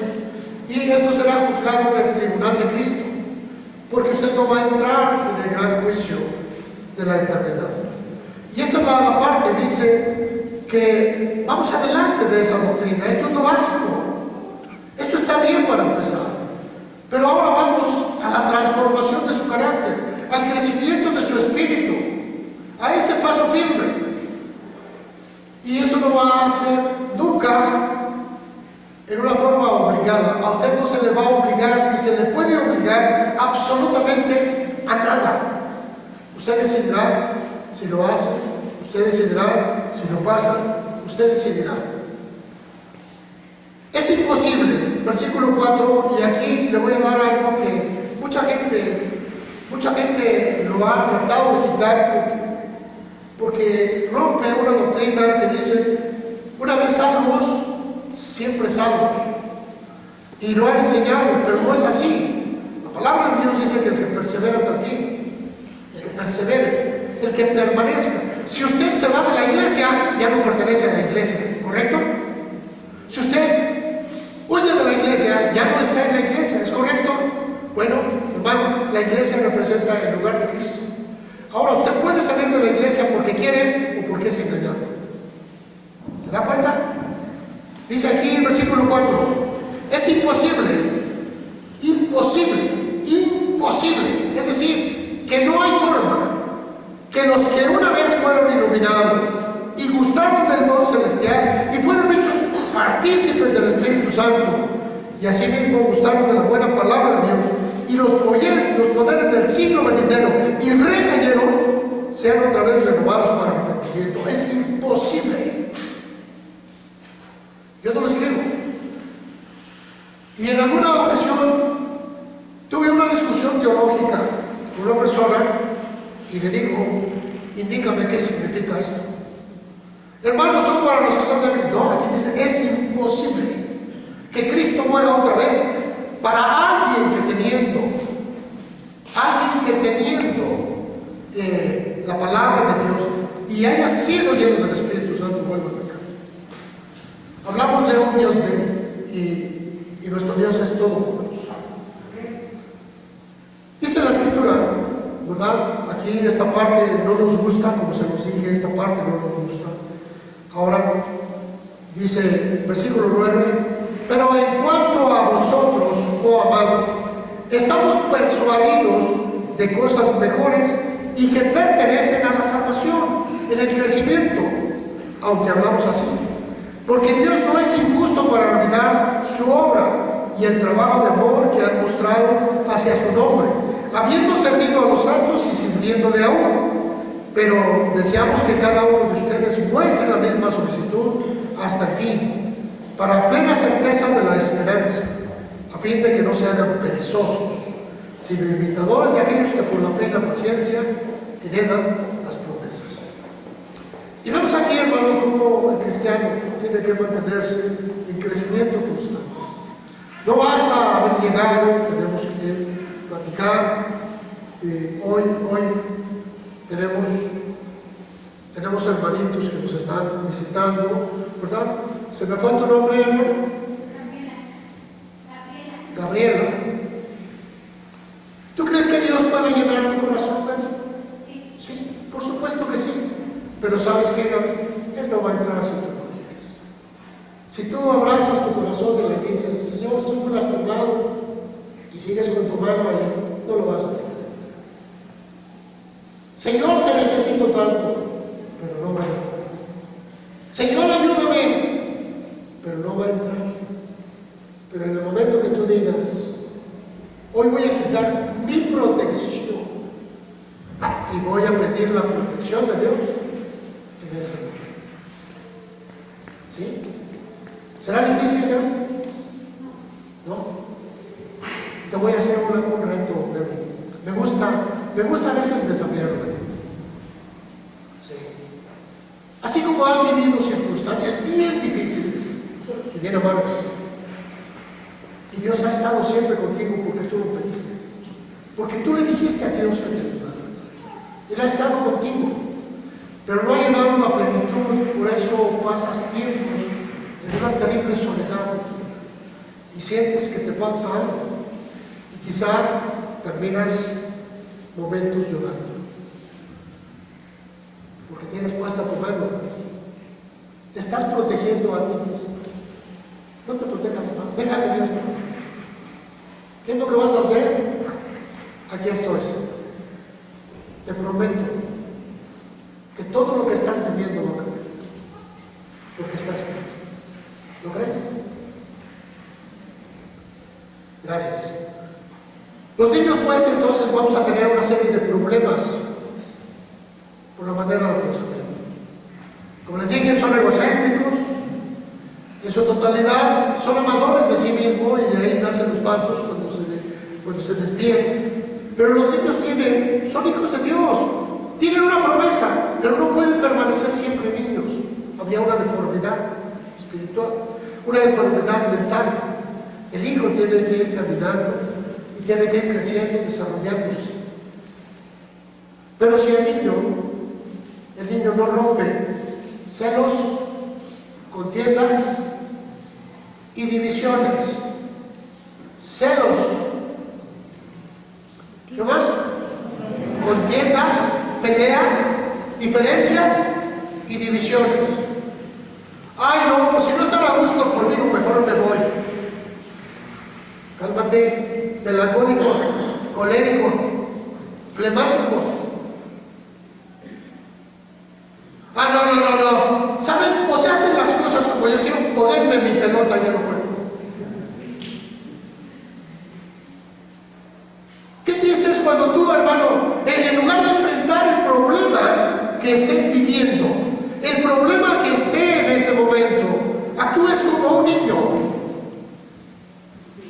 Y esto será juzgado en el tribunal de Cristo, porque usted no va a entrar en el gran juicio de la eternidad. Y esta es la parte, dice, que vamos adelante de esa doctrina. Esto es lo básico. Esto está bien para empezar. Pero ahora vamos a la transformación de su carácter, al crecimiento de su espíritu, a ese paso firme. Y eso no va a ser nunca en una forma obligada. A usted no se le va a obligar, ni se le puede obligar absolutamente a nada. Usted decidirá si lo hace, usted decidirá si lo pasa, usted decidirá. Es imposible, versículo 4, y aquí le voy a dar algo que mucha gente lo ha tratado de quitar porque rompe una doctrina que dice: una vez salvos, siempre salvos. Y lo han enseñado, pero no es así. La palabra de Dios dice que el que persevera hasta el fin, el que persevere, el que permanezca. Si usted se va de la iglesia, ya no pertenece a la iglesia, ¿correcto? Si usted huye de la iglesia, ya no está en la iglesia, ¿es correcto? Bueno, hermano, la iglesia representa el lugar de Cristo. Ahora, usted puede salir de la iglesia porque quiere o porque es engañado. ¿Se da cuenta? Dice aquí en el versículo 4: es imposible, es decir, que no hay forma que los que una vez fueron iluminados y gustaron del don celestial y fueron hechos partícipes del Espíritu Santo, y asimismo gustaron de la buena palabra de Dios y los poderes del siglo venidero y recayeron, sean otra vez renovados para arrepentimiento. Es imposible. Yo no lo escribo. Y en alguna ocasión tuve una discusión teológica con una persona y le digo, indícame qué significa esto. Hermanos, son para los que están débiles. No, aquí dice, es imposible que Cristo muera otra vez para alguien que teniendo la palabra de Dios y haya sido lleno del Espíritu Santo, vuelva a pecar. Hablamos de un Dios débil y nuestro Dios es todopoderoso. Dice la Escritura, ¿verdad? Aquí esta parte no nos gusta, como se nos dije, esta parte no nos gusta. Ahora dice, versículo 9, pero en cuanto a vosotros, oh amados, estamos persuadidos de cosas mejores y que pertenecen a la salvación, en el crecimiento, aunque hablamos así. Porque Dios no es injusto para olvidar su obra y el trabajo de amor que han mostrado hacia su nombre, habiendo servido a los santos y sirviéndole a uno. Pero deseamos que cada uno de ustedes muestre la misma solicitud hasta el fin, para plena certeza de la esperanza, a fin de que no se hagan perezosos, sino imitadores de aquellos que por la fe y la paciencia heredan las promesas. Y vemos aquí, hermano, cómo el cristiano tiene que mantenerse en crecimiento constante. No basta haber llegado, tenemos que platicar. Hoy tenemos hermanitos que nos están visitando, ¿verdad? ¿Se me fue tu nombre, hermano? Gabriela. ¿Tú crees que Dios pueda llenar tu corazón, Gaby? Sí, por supuesto que sí. Pero ¿sabes qué, Gaby? Él no va a entrar si tú no quieres. Si tú abrazas tu corazón y le dices, Señor, estoy muy lastimado, y sigues con tu mano ahí, no lo vas a dejar entrar. Señor, te necesito tanto, pero no va a entrar. Señor, ayúdame, pero no va a entrar. Pero en el momento que tú digas, hoy voy a quitar mi protección y voy a pedir la protección de Dios en ese momento. ¿Sí? ¿Será difícil, no? ¿No? Te voy a hacer un reto, David. Me gusta a veces desafiar, David. Sí. Así como has vivido circunstancias bien difíciles y bien amargas, y Dios ha estado siempre contigo porque tú lo pediste, porque tú le dijiste a Dios que te ayudara. Él ha estado contigo, pero no ha llenado la plenitud. Por eso pasas tiempos en una terrible soledad y sientes que te falta algo, y quizá terminas momentos llorando porque tienes puesta tu mano aquí. Te estás protegiendo a ti mismo. No te protejas más, deja que Dios te proteja. ¿Qué es lo que vas a hacer? Aquí estoy. Te prometo que todo lo que estás viviendo va a cambiar, porque está escrito. ¿Lo crees? Gracias. Los niños, pues, entonces vamos a tener una serie de problemas por la manera de pensamiento. Como les dije, son egocéntricos en su totalidad, son amadores de sí mismos, y de ahí nacen los falsos cuando se desvían. Pero los niños son hijos de Dios, tienen una promesa, pero no pueden permanecer siempre niños. Habría una deformidad espiritual, una deformidad mental. El hijo tiene que ir caminando y tiene que ir creciendo, desarrollándose. Pero si el niño no rompe celos, contiendas y divisiones. Celos. ¿Qué más? Contiendas, peleas, diferencias y divisiones. Ay, no, pues si no están a gusto conmigo, mejor me voy. Cálmate, melancólico, colérico, flemático. No. ¿Saben? O se hacen las cosas como yo quiero, ponerme mi pelota, ya no puedo.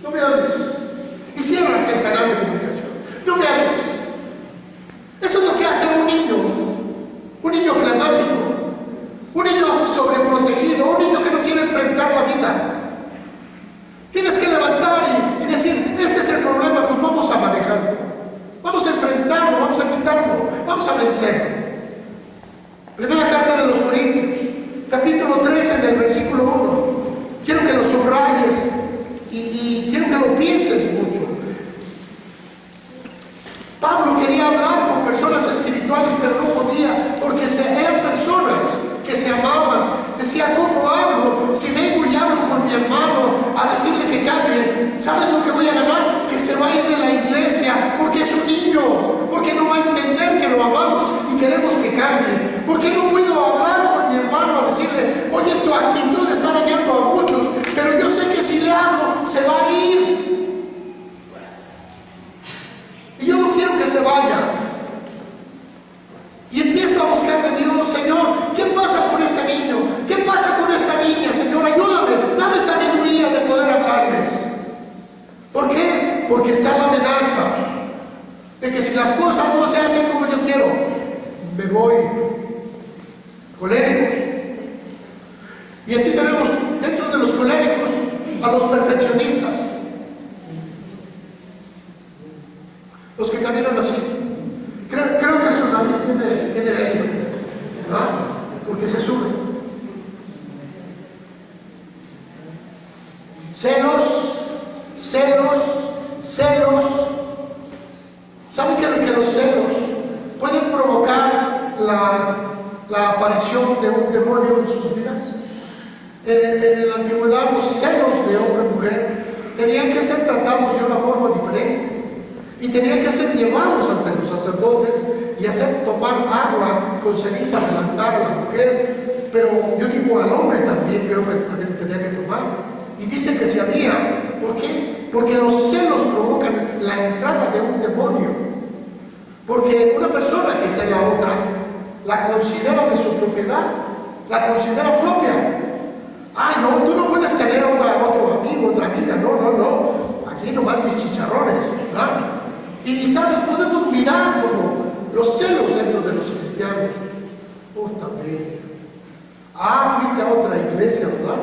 no me hables. Y cierras el canal de comunicación. No me hables. Eso es lo que hace un niño flemático, un niño sobreprotegido, un niño que no quiere enfrentar la vida. Tienes que levantar y decir, este es el problema, pues vamos a manejarlo, vamos a enfrentarlo, vamos a quitarlo, vamos a vencerlo. Primera carta de los Corintios, capítulo 13, del versículo 1. Quiero que lo subrayes y quiero que lo pienses mucho. Pablo quería hablar con personas espirituales, pero no podía, porque eran personas que se amaban. Decía, ¿cómo hablo? Si vengo y hablo con mi hermano a decirle que cambie, ¿sabes lo que voy a ganar? Que se va a ir de la iglesia, porque es un niño, porque no va a entender que lo amamos y queremos que cambie. ¿Por qué no puedo hablar con mi hermano a decirle, oye, tu actitud está dañando a muchos, pero yo sé que si le hablo, se va a ir? Y yo no quiero que se vaya. Y empiezo a buscar de Dios, Señor, ¿qué pasa con este niño? ¿Qué pasa con esta niña? Señor, ayúdame, dame sabiduría de poder hablarles. ¿Por qué? Porque está la amenaza de que si las cosas no se hacen como yo quiero, me voy. Coléricos. Y aquí tenemos dentro de los coléricos a los perfeccionistas, los que caminan así. Creo que su nariz tiene helio, ¿verdad? Porque se sube. Celos. ¿Saben que los celos pueden provocar la aparición de un demonio en sus vidas? En la antigüedad, los celos de hombre y mujer tenían que ser tratados de una forma diferente. Y tenían que ser llevados ante los sacerdotes y hacer tomar agua con ceniza, plantar a la mujer. Pero yo digo al hombre también, creo que también tenía que tomar. Y dice que se había. ¿Por qué? Porque los celos provocan la entrada de un demonio. Porque una persona que sea la otra, la considera de su propiedad, la considera propia. Ay, no, tú no puedes tener otro amigo, otra amiga. No. Aquí nomás mis chicharrones, ¿verdad? Y sabes, podemos mirar como los celos dentro de los cristianos. También. Fuiste a otra iglesia, ¿verdad?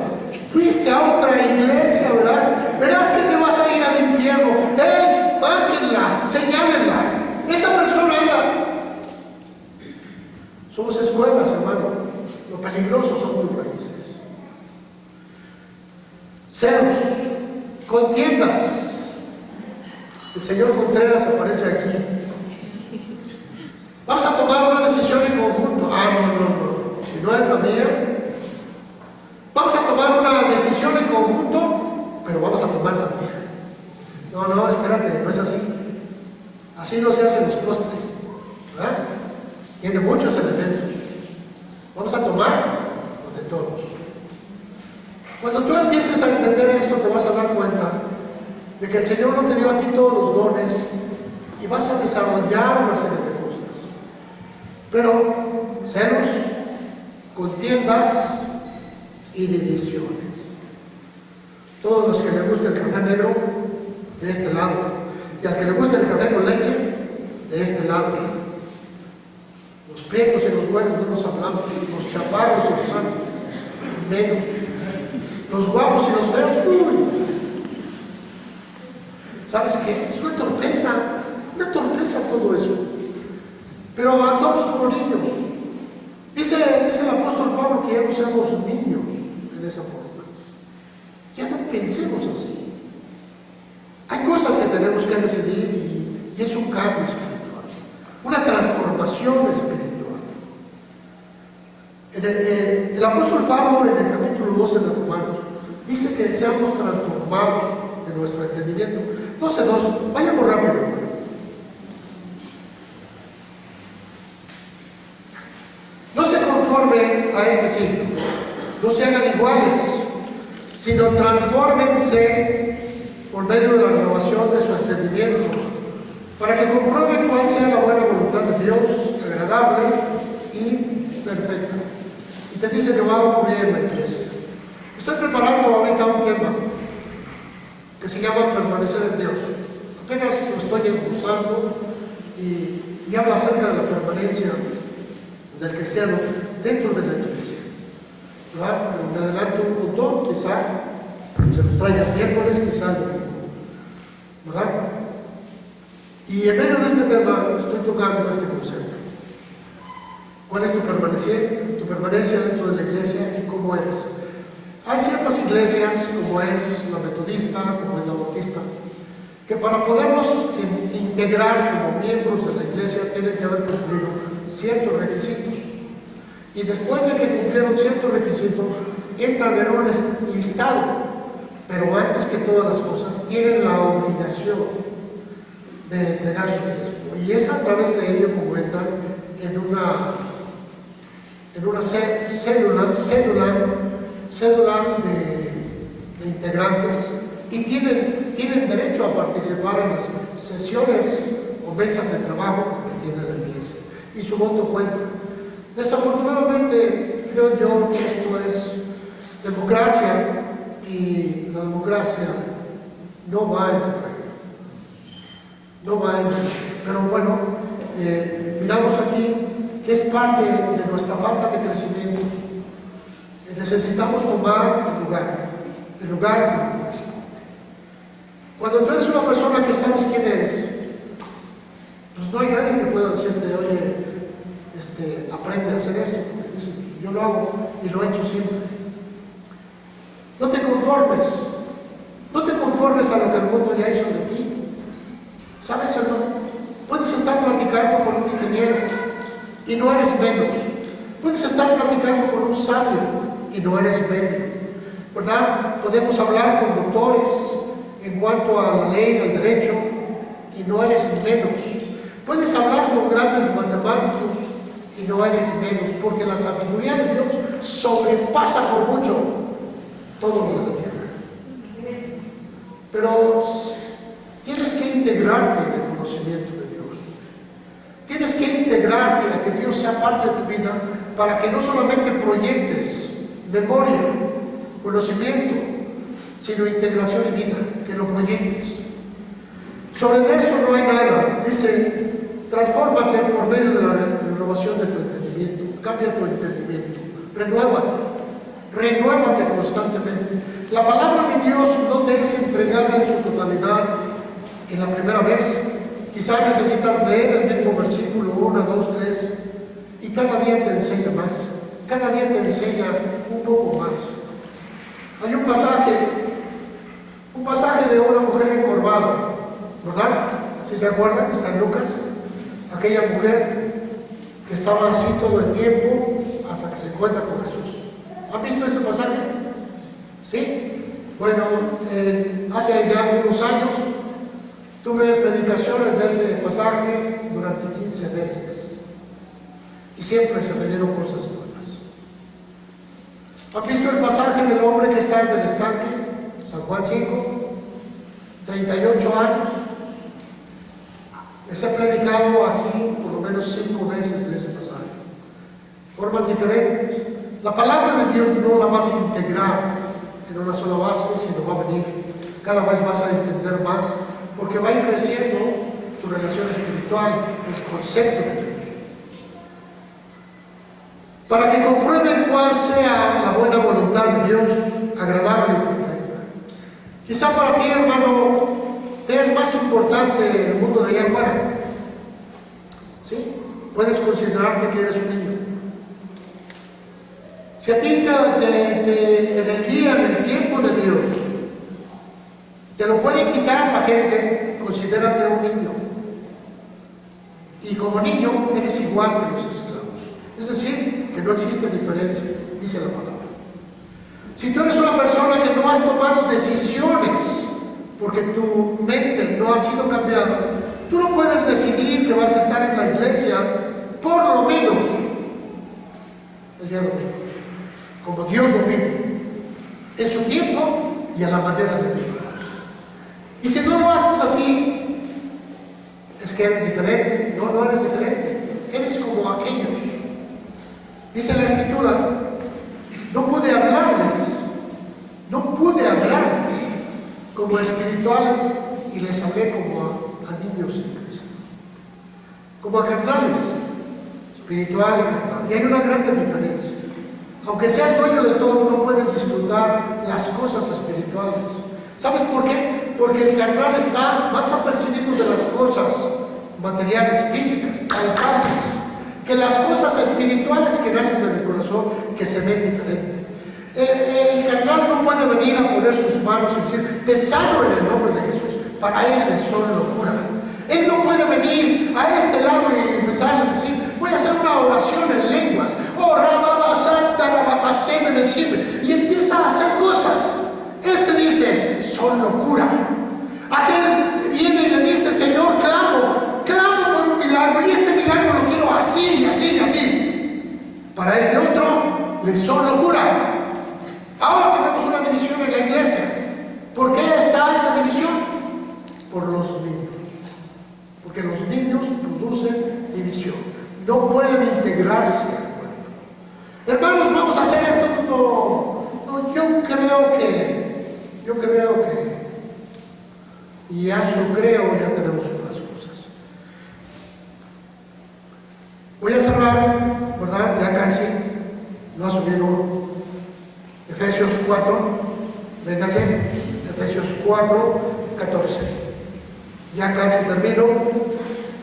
Fuiste a otra iglesia, ¿verdad? Verás que te vas a ir al infierno. ¡Ey! Márquenla, señálenla. Esta persona anda. Somos escuelas, hermano. Lo peligroso son tus raíces. Celos, contiendas. El señor Contreras aparece aquí. Vamos a tomar una decisión en conjunto. No. Si no es la mía, vamos a tomar una decisión en conjunto, pero vamos a tomar la mía. No, espérate, no es así. Así no se hacen los postres, ¿verdad? Tiene muchos elementos. Vamos a tomar los de todos. Cuando tú empieces a entender esto, te vas a dar cuenta de que el Señor no te dio a ti todos los dones y vas a desarrollar una serie de cosas. Pero celos, contiendas y divisiones. Todos los que le gusta el café negro, de este lado, y al que le gusta el café con leche, de este lado. Los prietos y los buenos no nos hablamos, los chaparros y los santos, menos. Los guapos y los feos, uy. ¿Sabes qué? Es una torpeza todo eso. Pero actuamos como niños. Dice el apóstol Pablo que ya no seamos niños en esa forma. Ya no pensemos así. Hay cosas que tenemos que decidir y es un cambio espiritual, una transformación espiritual. El apóstol Pablo en el capítulo 12 de Romanos dice que seamos transformados en nuestro entendimiento. 12:2, vayamos rápido. No se conformen a este siglo, no se hagan iguales, sino transfórmense por medio de la renovación de su entendimiento, para que comprueben cuál sea la buena voluntad de Dios, agradable y perfecta. Y te dice que va a ocurrir en la iglesia. Estoy preparando ahorita un tema que se llama Permanecer en Dios. Apenas lo estoy usando y habla acerca de la permanencia del cristiano dentro de la iglesia. ¿Verdad? Pero me adelanto un montón, quizá se los traiga el miércoles, quizá el domingo. ¿Verdad? Y en medio de este tema estoy tocando este concepto. ¿Cuál es tu permanencia dentro de la iglesia y cómo eres? Hay ciertas iglesias, como es la metodista, como es la bautista, que para podernos integrar como miembros de la iglesia tienen que haber cumplido ciertos requisitos. Y después de que cumplieron ciertos requisitos, entran en un listado. Pero antes que todas las cosas, tienen la obligación de entregar su diezmo. Y es a través de ello como entran en una cédula de integrantes y tienen derecho a participar en las sesiones o mesas de trabajo que tiene la iglesia. Y su voto cuenta. Desafortunadamente, creo yo que esto es democracia y la democracia no va en el reino. No va en el reino. Pero bueno, miramos aquí que es parte de nuestra falta de crecimiento. Necesitamos tomar el lugar como corresponde. Cuando tú eres una persona que sabes quién eres, pues no hay nadie que pueda decirte, oye, aprende a hacer esto, porque dice, yo lo hago y lo he hecho siempre. No te conformes a lo que el mundo ya hizo de ti. ¿Sabes o no? Puedes estar platicando con un ingeniero y no eres menos. Puedes estar platicando con un sabio y no eres menos, ¿verdad? Podemos hablar con doctores en cuanto a la ley, al derecho, y no eres menos. Puedes hablar con grandes matemáticos y no eres menos, porque la sabiduría de Dios sobrepasa por mucho todo lo de la tierra. Pero tienes que integrarte en el conocimiento de Dios. Tienes que integrarte a que Dios sea parte de tu vida para que no solamente proyectes memoria, conocimiento, sino integración y vida, que lo proyectes. Sobre eso no hay nada. Dice, transfórmate por medio de la renovación de tu entendimiento. Cambia tu entendimiento. Renuévate constantemente. La palabra de Dios no te es entregada en su totalidad en la primera vez. Quizás necesitas leer el mismo versículo 1, 2, 3 y cada día te enseña más. Cada día te enseña un poco más. Hay un pasaje de una mujer encorvada, ¿verdad? Si se acuerdan, está en Lucas. Aquella mujer que estaba así todo el tiempo hasta que se encuentra con Jesús. ¿Han visto ese pasaje? ¿Sí? Bueno, hace ya algunos años tuve predicaciones de ese pasaje durante 15 veces y siempre se me dieron cosas nuevas. ¿Han visto el pasaje del hombre que está en el estanque? San Juan 5, 38 años. Les he predicado aquí por lo menos 5 veces de ese pasaje. Formas diferentes. La palabra de Dios no la vas a integrar en una sola base, sino va a venir. Cada vez vas a entender más, porque va a ir creciendo tu relación espiritual, el concepto de Dios. Para que comprueben cuál sea la buena voluntad de Dios, agradable y perfecta. Quizá para ti, hermano, te es más importante el mundo de allá afuera. ¿Sí? Puedes considerarte que eres un niño. Si a ti en el día, en el tiempo de Dios, te lo puede quitar la gente, considérate un niño. Y como niño eres igual que los esclavos. Es decir, que no existe diferencia, dice la palabra. Si tú eres una persona que no has tomado decisiones, porque tu mente no ha sido cambiada, tú no puedes decidir que vas a estar en la iglesia, por lo menos, el día domingo, como Dios lo pide, en su tiempo y a la manera de Dios. Y si no lo haces así, es que eres diferente. No, no eres diferente. Eres como aquellos. Dice la Escritura, no pude hablarles como como espirituales y les hablé como a niños en Cristo, como a carnales, espiritual y carnal. Y hay una gran diferencia. Aunque seas dueño de todo, no puedes disfrutar las cosas espirituales. ¿Sabes por qué? Porque el carnal está más apercibido de las cosas materiales, físicas, palpables, que las cosas espirituales que nacen del corazón, que se ven diferente. El carnal no puede venir a poner sus manos y decir, te sano en el nombre de Jesús. Para él son locura. Él no puede venir a este lado y empezar a decir, voy a hacer una oración en lenguas. Oh, y empieza a hacer cosas. Este dice, son locura. Aquel viene y le dice, Señor, clamo por un milagro, y este milagro lo quiero así, así, así. Para este otro, le son locura. Ahora tenemos una división en la iglesia. ¿Por qué está esa división? Por los niños. Porque los niños producen división. No pueden integrarse. Hermanos, vamos a hacer esto. Yo creo que, y ya tenemos otras cosas. Voy a cerrar, ¿verdad? Ya casi, lo ha subido Efesios 4, véngase, Efesios 4, 14. Ya casi termino.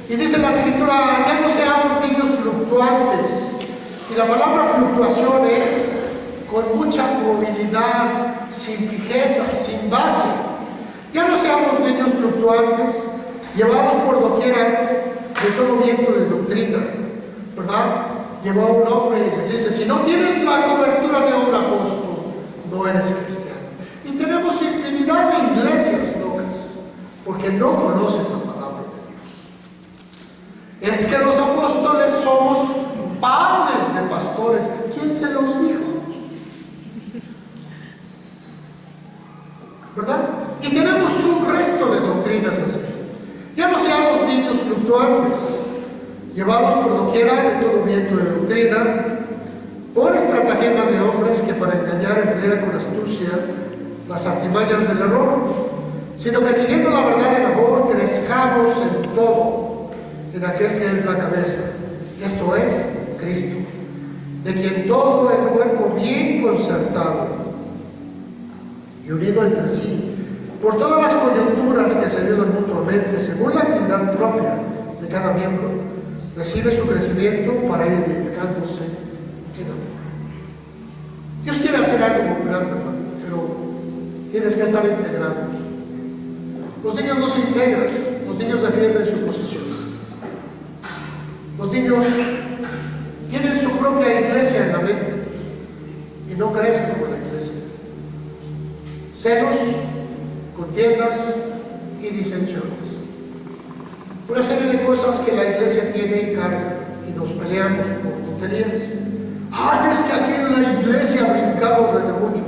Y dice la Escritura, ya no seamos niños fluctuantes. Y la palabra fluctuación es con mucha movilidad, sin fijeza, sin base. Ya no seamos niños fluctuantes, llevados por doquiera de todo viento de doctrina, ¿verdad? Llegó a un hombre y les dice, si no tienes la cobertura de un apóstol, no eres cristiano. Y tenemos infinidad de iglesias locas, porque no conocen la palabra de Dios. Es que los apóstoles somos padres de pastores. ¿Quién se los dijo? ¿Verdad? Y tenemos un resto de doctrinas así. Ya no seamos niños fluctuantes, llevados por doquiera de todo viento de doctrina, por estratagema de hombres que para engañar emplean con astucia las artimañas del error, sino que siguiendo la verdad en amor, crezcamos en todo, en aquel que es la cabeza, esto es Cristo, de quien todo el cuerpo bien concertado y unido entre sí, por todas las coyunturas que se ayudan mutuamente, según la actividad propia de cada miembro, recibe su crecimiento para ir edificándose en amor. Dios quiere hacer algo muy grande, hermano, pero tienes que estar integrado. Los niños no se integran, los niños defienden su posición. Los niños tienen su propia iglesia en la mente y no crecen como la iglesia. Celos, contiendas y disensiones. Una serie de cosas que la iglesia tiene y carga y nos peleamos por tonterías. Ay, es que aquí en la iglesia brincamos desde mucho.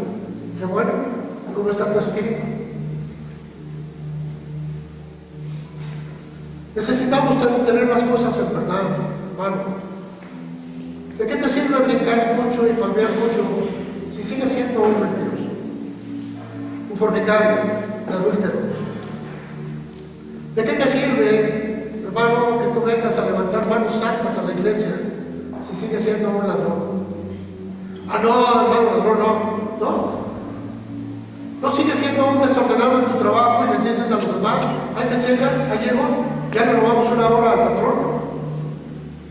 Qué bueno, ¿cómo está tu espíritu? Necesitamos tener las cosas en verdad, hermano. ¿De qué te sirve brincar mucho y palmear mucho si sigues siendo un mentiroso, un fornicario, un adúltero? ¿De qué te sirve, hermano, que tú vengas a levantar manos santas a la iglesia si sigues siendo un ladrón? Ah, no, hermano, ladrón, no. No sigues siendo un desordenado en tu trabajo y les dices a los demás, ahí me checas, ahí llego, ya le robamos una hora al patrón.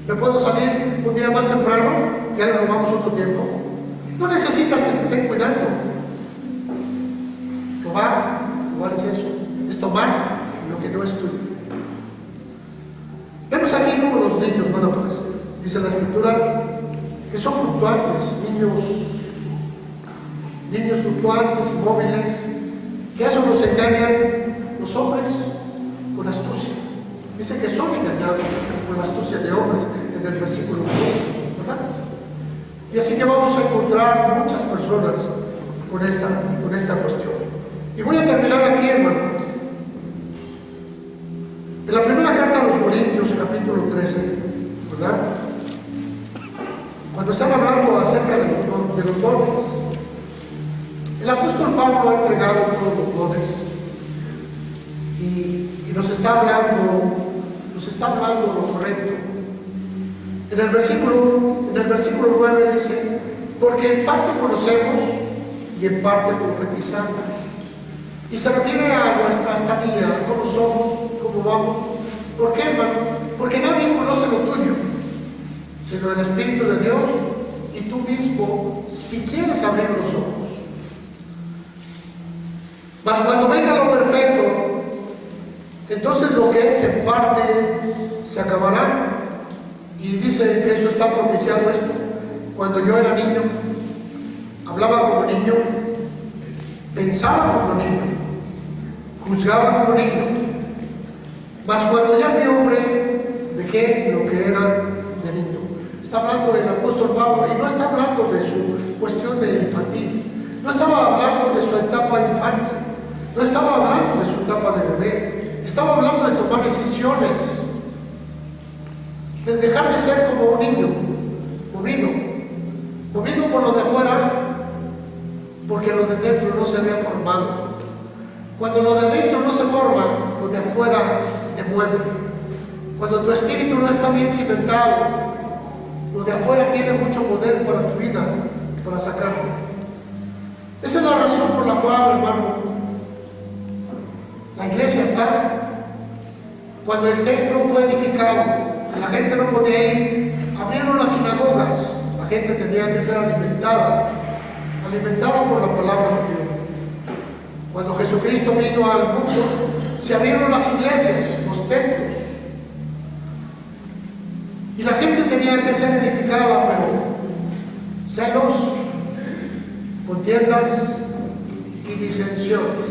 ¿Me puedo salir un día más temprano? Ya le robamos otro tiempo. No necesitas que te estén cuidando. Robar es eso, es tomar lo que no es tuyo. Vemos aquí cómo los niños van a aparecer. Dice la Escritura que son fluctuantes, niños fluctuantes, móviles, que a eso nos engañan los hombres con astucia. Dice que son engañados con la astucia de hombres en el versículo 2, ¿verdad? Y así que vamos a encontrar muchas personas con esta cuestión. Y voy a terminar aquí, hermano. En la primera carta a los Corintios, capítulo 13, ¿verdad? Cuando están hablando acerca de los dones, el apóstol Pablo ha entregado todos los dones y nos está hablando lo correcto. En el versículo 9 dice, porque en parte conocemos y en parte profetizamos. Y se refiere a nuestra estadía, cómo somos, cómo vamos. ¿Por qué, hermano? Porque nadie conoce lo tuyo, sino el Espíritu de Dios y tú mismo, si quieres abrir los ojos. Mas cuando venga lo perfecto, entonces lo que es en parte se acabará. Y dice que eso está propiciado esto. Cuando yo era niño, hablaba como niño, pensaba como niño, juzgaba como niño. Mas cuando ya fui hombre, dejé lo que era de niño. Está hablando el apóstol Pablo, y no está hablando de su cuestión de infantil. No estaba hablando de su etapa infantil. No estaba hablando de su etapa de bebé. Estaba hablando de tomar decisiones, de dejar de ser como un niño, movido por lo de afuera, porque lo de dentro no se había formado. Cuando lo de dentro no se forma, lo de afuera te mueve. Cuando tu espíritu no está bien cimentado, lo de afuera tiene mucho poder para tu vida, para sacarte. Esa es la razón por la cual, hermano, la iglesia está. Cuando el templo fue edificado, la gente no podía ir, abrieron las sinagogas, la gente tenía que ser alimentada por la palabra de Dios. Cuando Jesucristo vino al mundo, se abrieron las iglesias, los templos, y la gente tenía que ser edificada, pero celos, contiendas y disensiones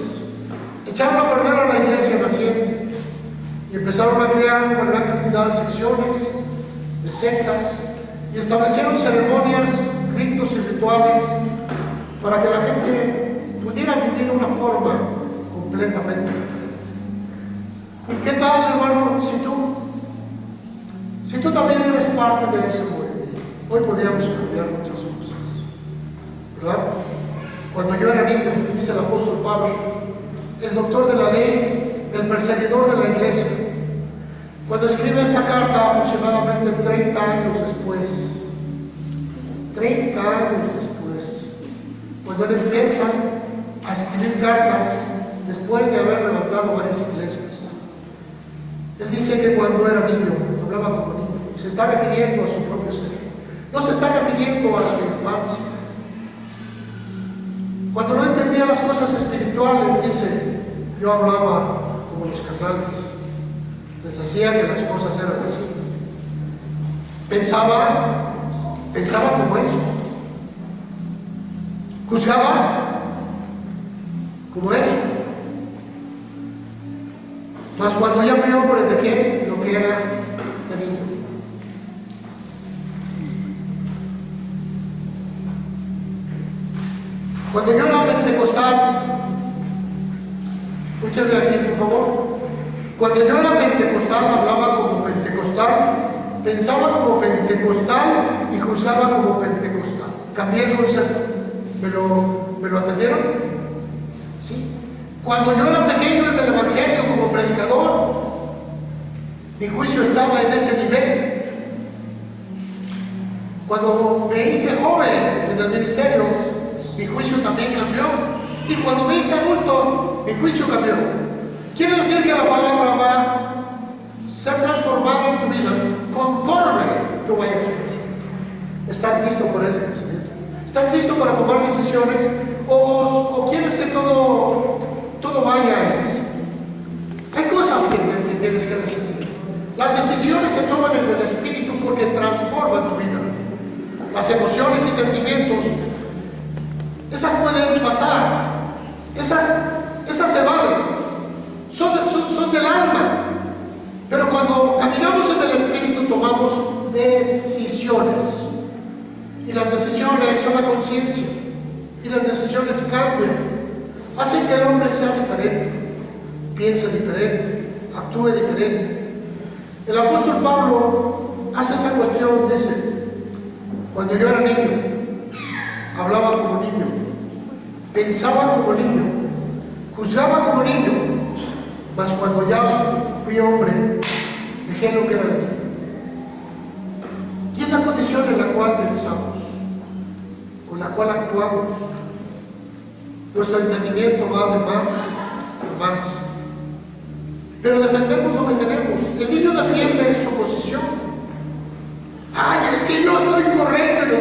echaron a perder a la iglesia naciente. Y empezaron a crear una gran cantidad de secciones, de sectas, y establecieron ceremonias, ritos y rituales para que la gente pudiera vivir una forma completamente diferente. ¿Y qué tal, hermano, si tú también eres parte de ese movimiento? Hoy podríamos cambiar muchas cosas, ¿verdad? Cuando yo era niño, dice el apóstol Pablo, el doctor de la ley, el perseguidor de la iglesia, cuando escribe esta carta aproximadamente 30 años después, cuando él empieza a escribir cartas después de haber levantado varias iglesias, él dice que cuando era niño, hablaba como niño, y se está refiriendo a su propio ser, no se está refiriendo a su infancia. Cuando no entendía las cosas espirituales, dice, yo hablaba como los carnales, les decía que las cosas eran así. Pensaba como eso. Juzgaba como eso. Mas cuando ya fui hombre, dejé lo que era de niño. Cuando yo era pentecostal, escúchame aquí, por favor. Cuando yo era pentecostal, hablaba como pentecostal, pensaba como pentecostal y juzgaba como pentecostal. Cambié el concepto. ¿Me lo atendieron? ¿Sí? Cuando yo era pequeño en el evangelio como predicador, mi juicio estaba en ese nivel. Cuando me hice joven en el ministerio, mi juicio también cambió. Y cuando me hice adulto, mi juicio cambió. Quiere decir que la palabra va a ser transformada en tu vida conforme tú vayas creciendo. ¿Estás listo para ese crecimiento? ¿Estás listo para tomar decisiones? ¿O quieres que todo vaya así? Hay cosas que tienes que decidir. Las decisiones se toman en el espíritu porque transforman tu vida. Las emociones y sentimientos, esas pueden pasar, esas se valen, son del alma. Pero cuando caminamos en el espíritu tomamos decisiones. Y las decisiones son la conciencia. Y las decisiones cambian. Hacen que el hombre sea diferente, piense diferente, actúe diferente. El apóstol Pablo hace esa cuestión, dice, cuando yo era niño, hablaba como niño, pensaba como niño, juzgaba como niño, mas cuando ya fui hombre, dejé lo que era de mí. Y es la condición en la cual pensamos, con la cual actuamos. Nuestro entendimiento va de más a más. Pero defendemos lo que tenemos. El niño defiende su posición. Ay, es que yo estoy correcto.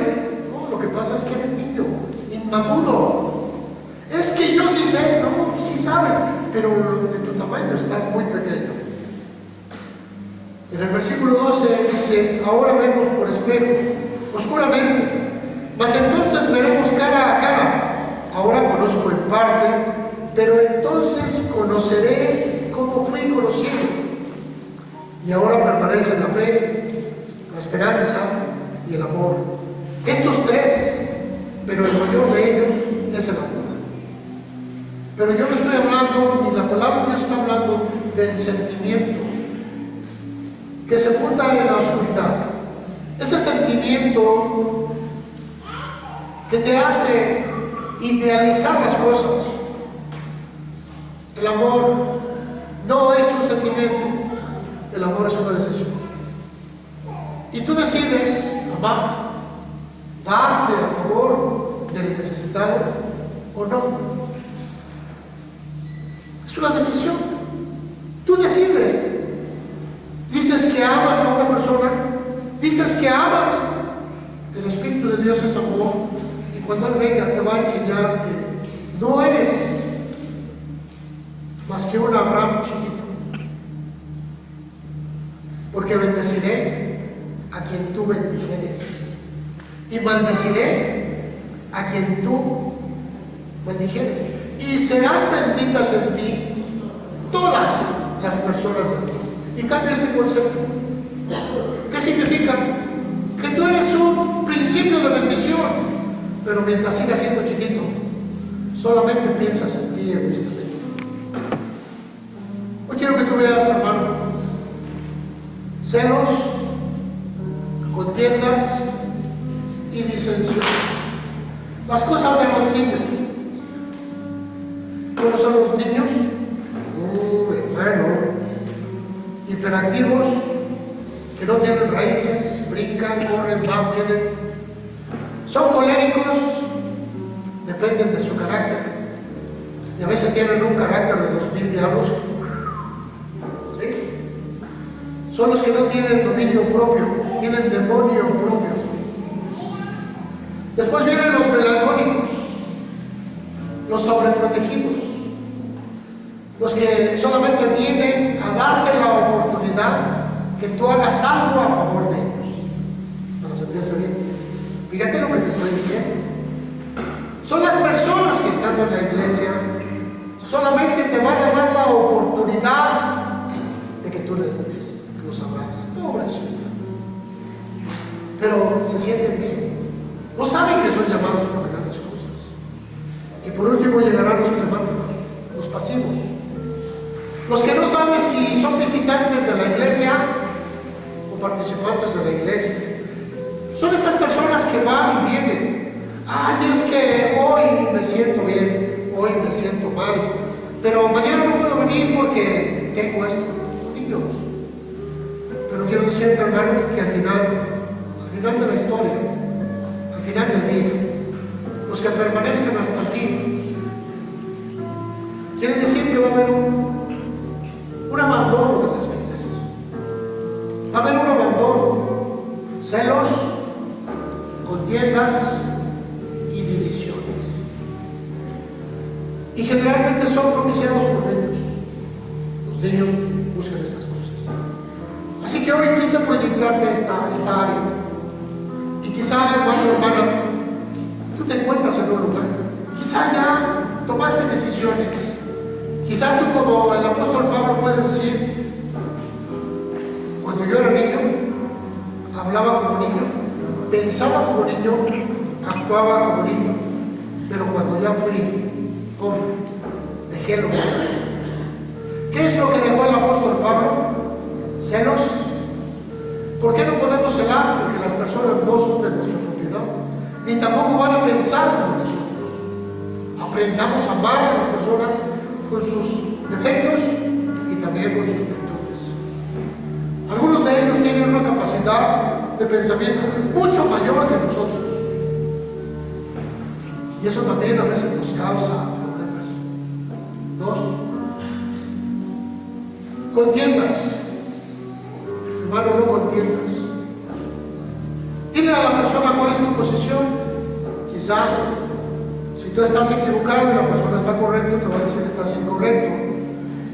No, lo que pasa es que eres niño, inmaduro. Es que yo sí sé, no, sí sabes, pero de tu tamaño estás muy pequeño. En el versículo 12 dice: ahora vemos por espejo, oscuramente, mas entonces veremos cara a cara. Ahora conozco en parte, pero entonces conoceré como fui conocido. Y ahora permanecen la fe, la esperanza y el amor. Estos tres, pero el mayor de ellos es el amor. Pero yo no estoy hablando, ni la palabra de Dios está hablando del sentimiento que se funda en la oscuridad. Ese sentimiento que te hace idealizar las cosas. El amor no es un sentimiento, el amor es una decisión. Y tú decides amar, darte a favor del necesitado o no. Es una decisión. Tú decides. Dices que amas a una persona, dices que amas. El Espíritu de Dios es amor, y cuando Él venga te va a enseñar que no eres más que un Abraham chiquito, porque bendeciré a quien tú bendijeres y maldeciré a quien tú maldijeres, y serán benditas en ti todas las personas de ti. Y cambia ese concepto. ¿Qué significa? Que tú eres un principio de bendición, pero mientras sigas siendo chiquito, solamente piensas en ti egoístamente. Hoy quiero que tú veas, hermano, celos, contiendas y disensiones. Las cosas de los niños. ¿Cómo son los niños? Hermano, hiperactivos, que no tienen raíces, brincan, corren, van, vienen. Son coléricos, dependen de su carácter. Y a veces tienen un carácter de los 1000 diablos. ¿Sí? Son los que no tienen dominio propio, tienen demonio propio. Después vienen los melancólicos, los sobreprotegidos, los que solamente vienen a darte la oportunidad que tú hagas algo a favor de ellos, para sentirse bien. Fíjate lo que te estoy diciendo. Son las personas que estando en la iglesia solamente te van a dar la oportunidad de que tú les des, que los abraces. Pobrecito. Pero se sienten bien. No saben que son llamados para grandes cosas. Y por último llegarán los flemáticos, los pasivos. Los que no saben si son visitantes de la iglesia o participantes de la iglesia. Son estas personas que van y vienen. Ay, es que hoy me siento bien, hoy me siento mal, pero mañana no puedo venir porque tengo esto. Niños. Pero quiero decirte, hermano, que al final de la historia, al final del día, los que permanezcan hasta el fin, quiere decir que va a haber un abandono de las vidas. Va a haber un abandono, celos, contiendas y divisiones. Y generalmente son propiciados por niños. Los niños buscan estas cosas. Así que hoy quise proyectarte esta área. Y quizá, hermano, hermana, tú te encuentras en un lugar. Quizá ya tomaste decisiones. Quizá tú, como el apóstol Pablo, puedes decir: cuando yo era niño, hablaba como niño, pensaba como niño, actuaba como niño, pero cuando ya fui hombre, dejé lo que era. ¿Qué es lo que dejó el apóstol Pablo? Celos. ¿Por qué no podemos celar? Porque las personas no son de nuestra propiedad, ni tampoco van a pensar como nosotros. Aprendamos a amar a las personas con sus defectos y capacidad de pensamiento mucho mayor que nosotros. Y eso también a veces nos causa problemas. 2, contiendas. Hermano, no contiendas. Dile a la persona cuál es tu posición. Quizá, si tú estás equivocado y la persona está correcta, te va a decir que estás incorrecto.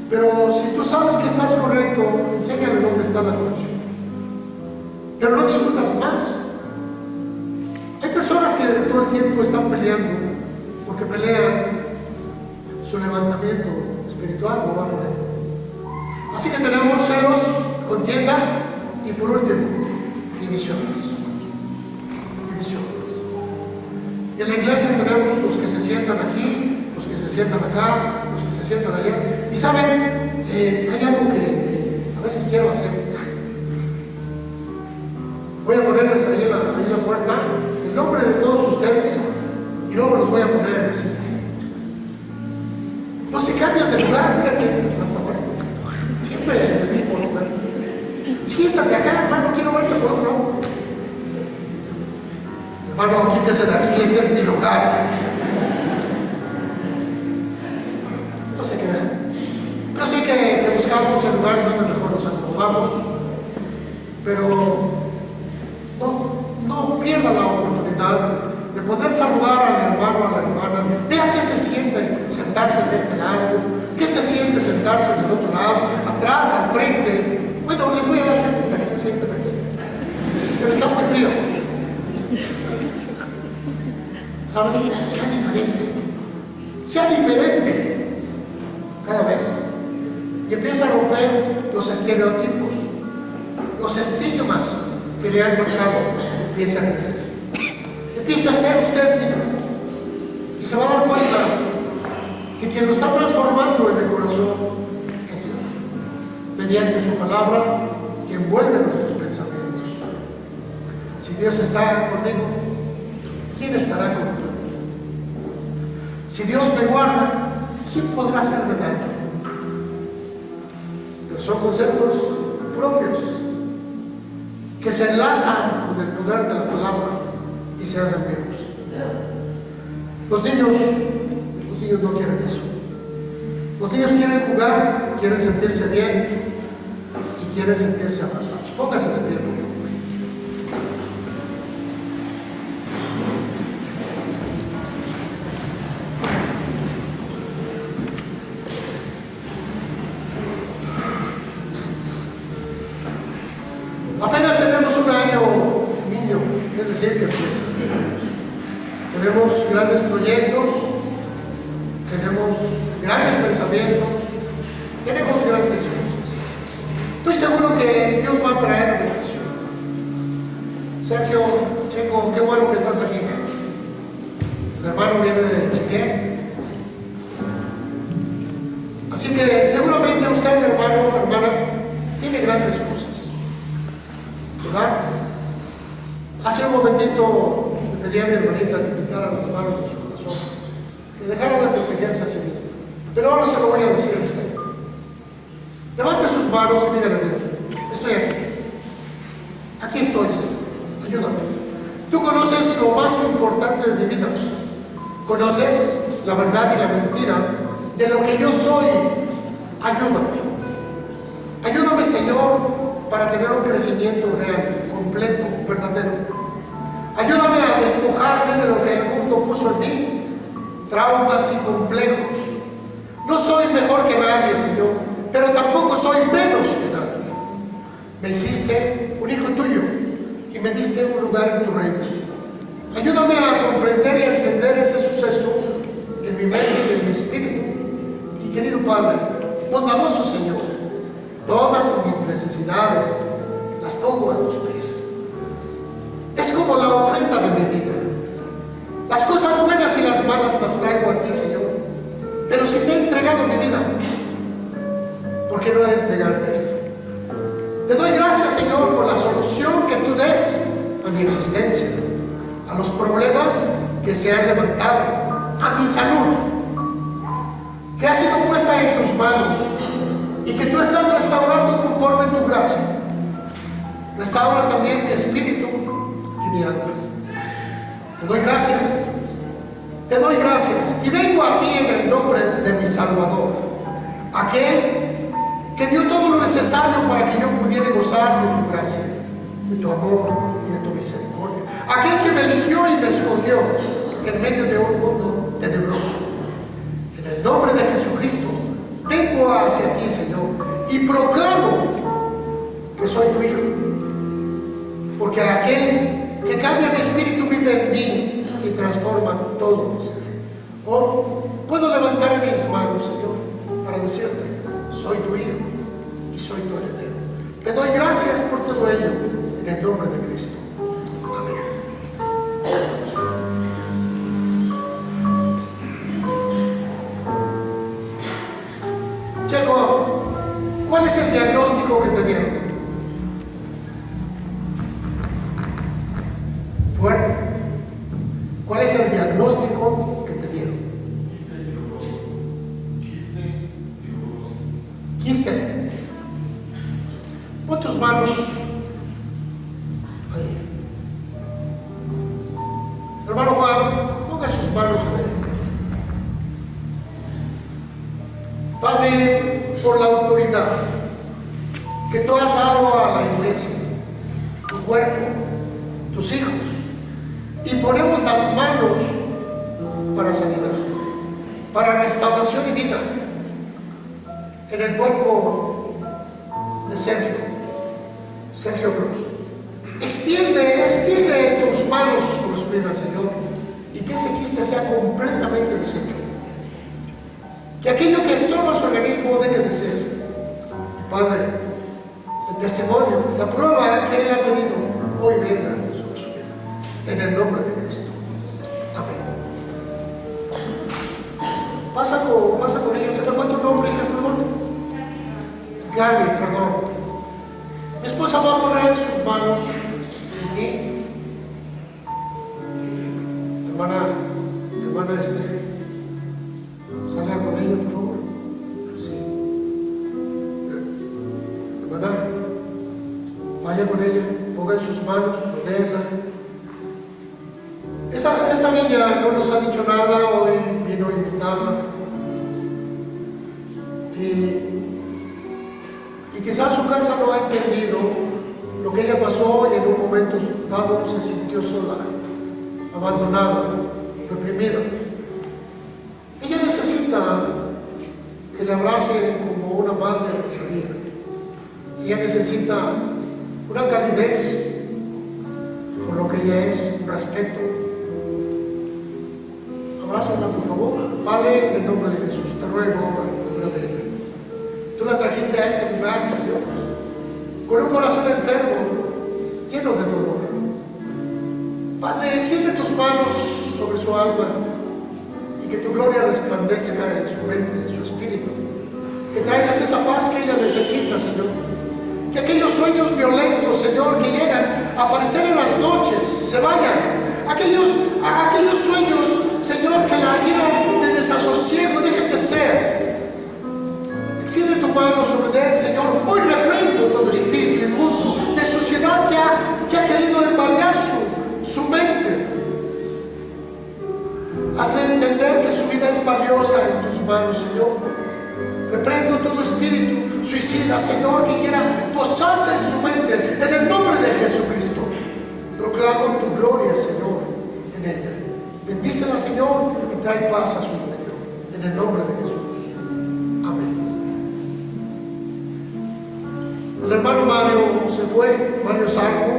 Pero si tú sabes que estás correcto, enséñale dónde está la corrección. Pero no discutas más. Hay personas que todo el tiempo están peleando porque pelean su levantamiento espiritual, no va por ahí. Así que tenemos celos, contiendas y por último, divisiones. Y en la iglesia tenemos los que se sientan aquí, los que se sientan acá, los que se sientan allá. Y saben, hay algo que a veces quiero hacer. Voy a ponerles ahí en la puerta el nombre de todos ustedes y luego los voy a poner en las sillas. No se cambian de lugar, fíjate. Siempre en el mismo lugar. Siéntate acá, hermano, quiero verte por otro lado. Hermano, quítese de aquí, este es mi lugar. No sé qué. Yo sé que buscamos el lugar donde mejor nos acomodamos, pero no pierda la oportunidad de poder saludar al hermano, a la hermana. Vea qué se siente sentarse de este lado, qué se siente sentarse del otro lado, atrás, al frente. Bueno, les voy a dar chance hasta que se sienten aquí, pero está muy frío. ¿Saben? Sea diferente cada vez. Y empieza a romper los estereotipos, los estigmas que le han marcado. Empieza a crecer. Empieza a ser usted mismo. Y se va a dar cuenta que quien lo está transformando en el corazón es Dios. Mediante su palabra que envuelve nuestros pensamientos. Si Dios está conmigo, ¿quién estará contra mí? Si Dios me guarda, ¿quién podrá hacerme daño? Pero son conceptos propios que se enlazan con el poder de la palabra y se hacen vivos. Los niños no quieren eso. Los niños quieren jugar, quieren sentirse bien y quieren sentirse abrazados. Póngase de pie, por favor. Apenas tenemos un año niño, es decir, que empieza. Tenemos grandes proyectos, tenemos grandes pensamientos, tenemos grandes cosas. Estoy seguro que Dios va a traer bendición. Sergio, Checo, qué bueno que estás aquí. El hermano viene de Cheque. Así que seguramente usted, hermano, hermana, tiene grandes cosas. ¿Verdad? Hace un momentito le pedí a mi hermanita que quitara las manos de su corazón, que dejara de protegerse a sí misma. Pero ahora se lo voy a decir a usted. Levante sus manos y dígale a Dios: estoy aquí. Aquí estoy, Señor. Ayúdame. Tú conoces lo más importante de mi vida. Conoces la verdad y la mentira de lo que yo soy. Ayúdame. Ayúdame, Señor, para tener un crecimiento real, completo, verdadero. Ayúdame a despojarme de lo que el mundo puso en mí, traumas y complejos. No soy mejor que nadie, Señor, pero tampoco soy menos que nadie. Me hiciste un hijo tuyo y me diste un lugar en tu reino. Ayúdame a comprender y a entender ese suceso en mi mente y en mi espíritu. Y querido Padre, bondadoso Señor, todas mis necesidades las pongo a tus pies. Es como la ofrenda de mi vida. Las cosas buenas y las malas las traigo a ti, Señor. Pero si te he entregado mi vida, ¿por qué no he de entregarte esto? Te doy gracias, Señor, por la solución que tú des a mi existencia, a los problemas que se han levantado, a mi salud, que ha sido puesta en tus manos y que tú estás restaurando conforme en tu gracia. Restaura también mi espíritu y mi alma. Te doy gracias. Te doy gracias. Y vengo a ti en el nombre de mi Salvador, aquel que dio todo lo necesario para que yo pudiera gozar de tu gracia, de tu amor y de tu misericordia. Aquel que me eligió y me escogió en medio de un mundo tenebroso. En el nombre de Jesucristo, vengo hacia ti, Señor, y proclamo que soy tu hijo. Porque aquel que cambia mi espíritu vive en mí y transforma todo mi ser. Hoy puedo levantar mis manos, Señor, para decirte: soy tu hijo y soy tu heredero. Te doy gracias por todo ello, en el nombre de Cristo. Amén. Checo, ¿cuál es el diagnóstico que te dieron? Fuerte. ¿Cuál es el diagnóstico que te dieron? Quiste. Pon tus manos ahí. Hermano Juan, ponga sus manos en él. Padre, por la autoridad que tú has dado a la iglesia, tu cuerpo, tus hijos, y ponemos las manos para sanidad, para restauración y vida en el cuerpo de Sergio Cruz. Extiende tus manos sobre su vida, Señor, y que ese quiste sea completamente deshecho. Que aquello que estorba su organismo deje de ser. Padre, el testimonio, la prueba que Él ha pedido, hoy venga sobre su vida. En el nombre de Cristo. Amén. Pasa con ella. ¿Se me fue tu nombre, hija, perdón? Gaby, perdón. Mi esposa va a poner sus manos en ti. Hermana Esther, salga con ella, por favor. Sí. Hermana, vaya con ella, ponga en sus manos, rodéela. Esta niña no nos ha dicho nada, hoy vino invitada. Y quizás su casa no ha entendido lo que ella pasó y en un momento dado se sintió sola, abandonada, reprimida. Ella necesita que le abrace como una madre abrazaría. Ella necesita una calidez por lo que ella es, un respeto. Abrázala, por favor. Padre, en el nombre de Jesús, te ruego ahora, tú la trajiste a este lugar, Señor, con un corazón enfermo, lleno de dolor. Padre, extiende tus manos sobre su alma y que tu gloria resplandezca en su mente, en su espíritu. Que traigas esa paz que ella necesita, Señor. Que aquellos sueños violentos, Señor, que llegan a aparecer en las noches, se vayan. Aquellos sueños, Señor, que la llenan de desasosiego, dejen de ser. Extiende tu mano sobre él, Señor. Hoy reprendo todo espíritu inmundo de suciedad que ha querido embargar su mente. Hazle entender que su vida es valiosa en tus manos, Señor. Reprendo todo espíritu suicida, Señor, que quiera posarse en su mente, en el nombre de Jesucristo. Proclamo tu gloria, Señor, en ella. Bendícela, Señor, y trae paz a su interior, en el nombre de Jesús. Amén. El hermano Mario se fue, Mario Sarco,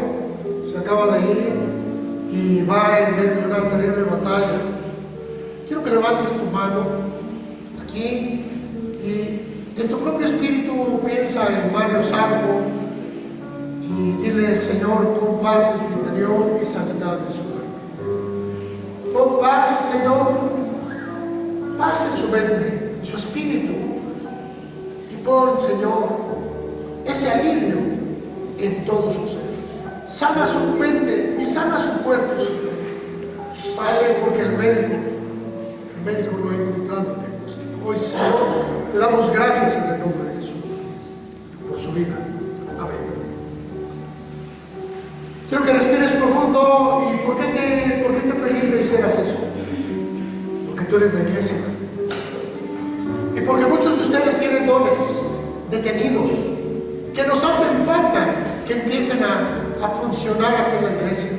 se acaba de ir y va en medio de una terrible batalla. Quiero que levantes tu mano aquí y en tu propio espíritu piensa en Mario Sarco y dile: Señor, pon paz en su interior y sanidad en su cuerpo. Pon paz, Señor, paz en su mente, en su espíritu, y pon, Señor, ese alivio en todo su ser. Sana su mente y sana su cuerpo, Señor. Padre, porque el médico no ha encontrado el diagnóstico. Hoy, Señor, te damos gracias en el nombre de Jesús por su vida. Amén. Quiero que respires profundo. ¿Y por qué te pedí que hicieras eso? Porque tú eres la iglesia. Y porque muchos de ustedes tienen dones detenidos que nos hacen falta que empiecen a funcionar aquí en la iglesia.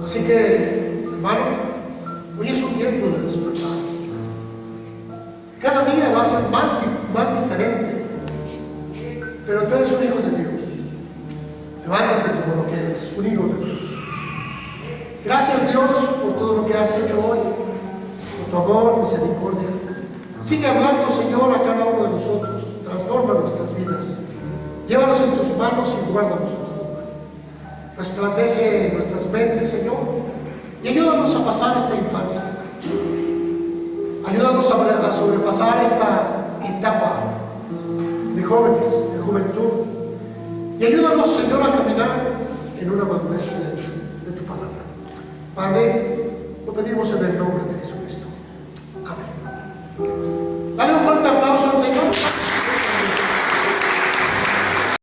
Así que, hermano, hoy es un tiempo de despertar. Cada día va a ser más diferente. Pero tú eres un hijo de Dios. Levántate como lo que eres, un hijo de Dios. Gracias, Dios, por todo lo que has hecho hoy, por tu amor, misericordia. Sigue hablando, Señor, a cada uno de nosotros. Transforma nuestras vidas. Llévanos en tus manos y guárdanos en tu mano. Resplandece en nuestras mentes, Señor, y ayúdanos a pasar esta infancia. Ayúdanos a sobrepasar esta etapa de jóvenes, de juventud. Y ayúdanos, Señor, a caminar en una madurez de tu palabra. Padre, lo pedimos en el nombre de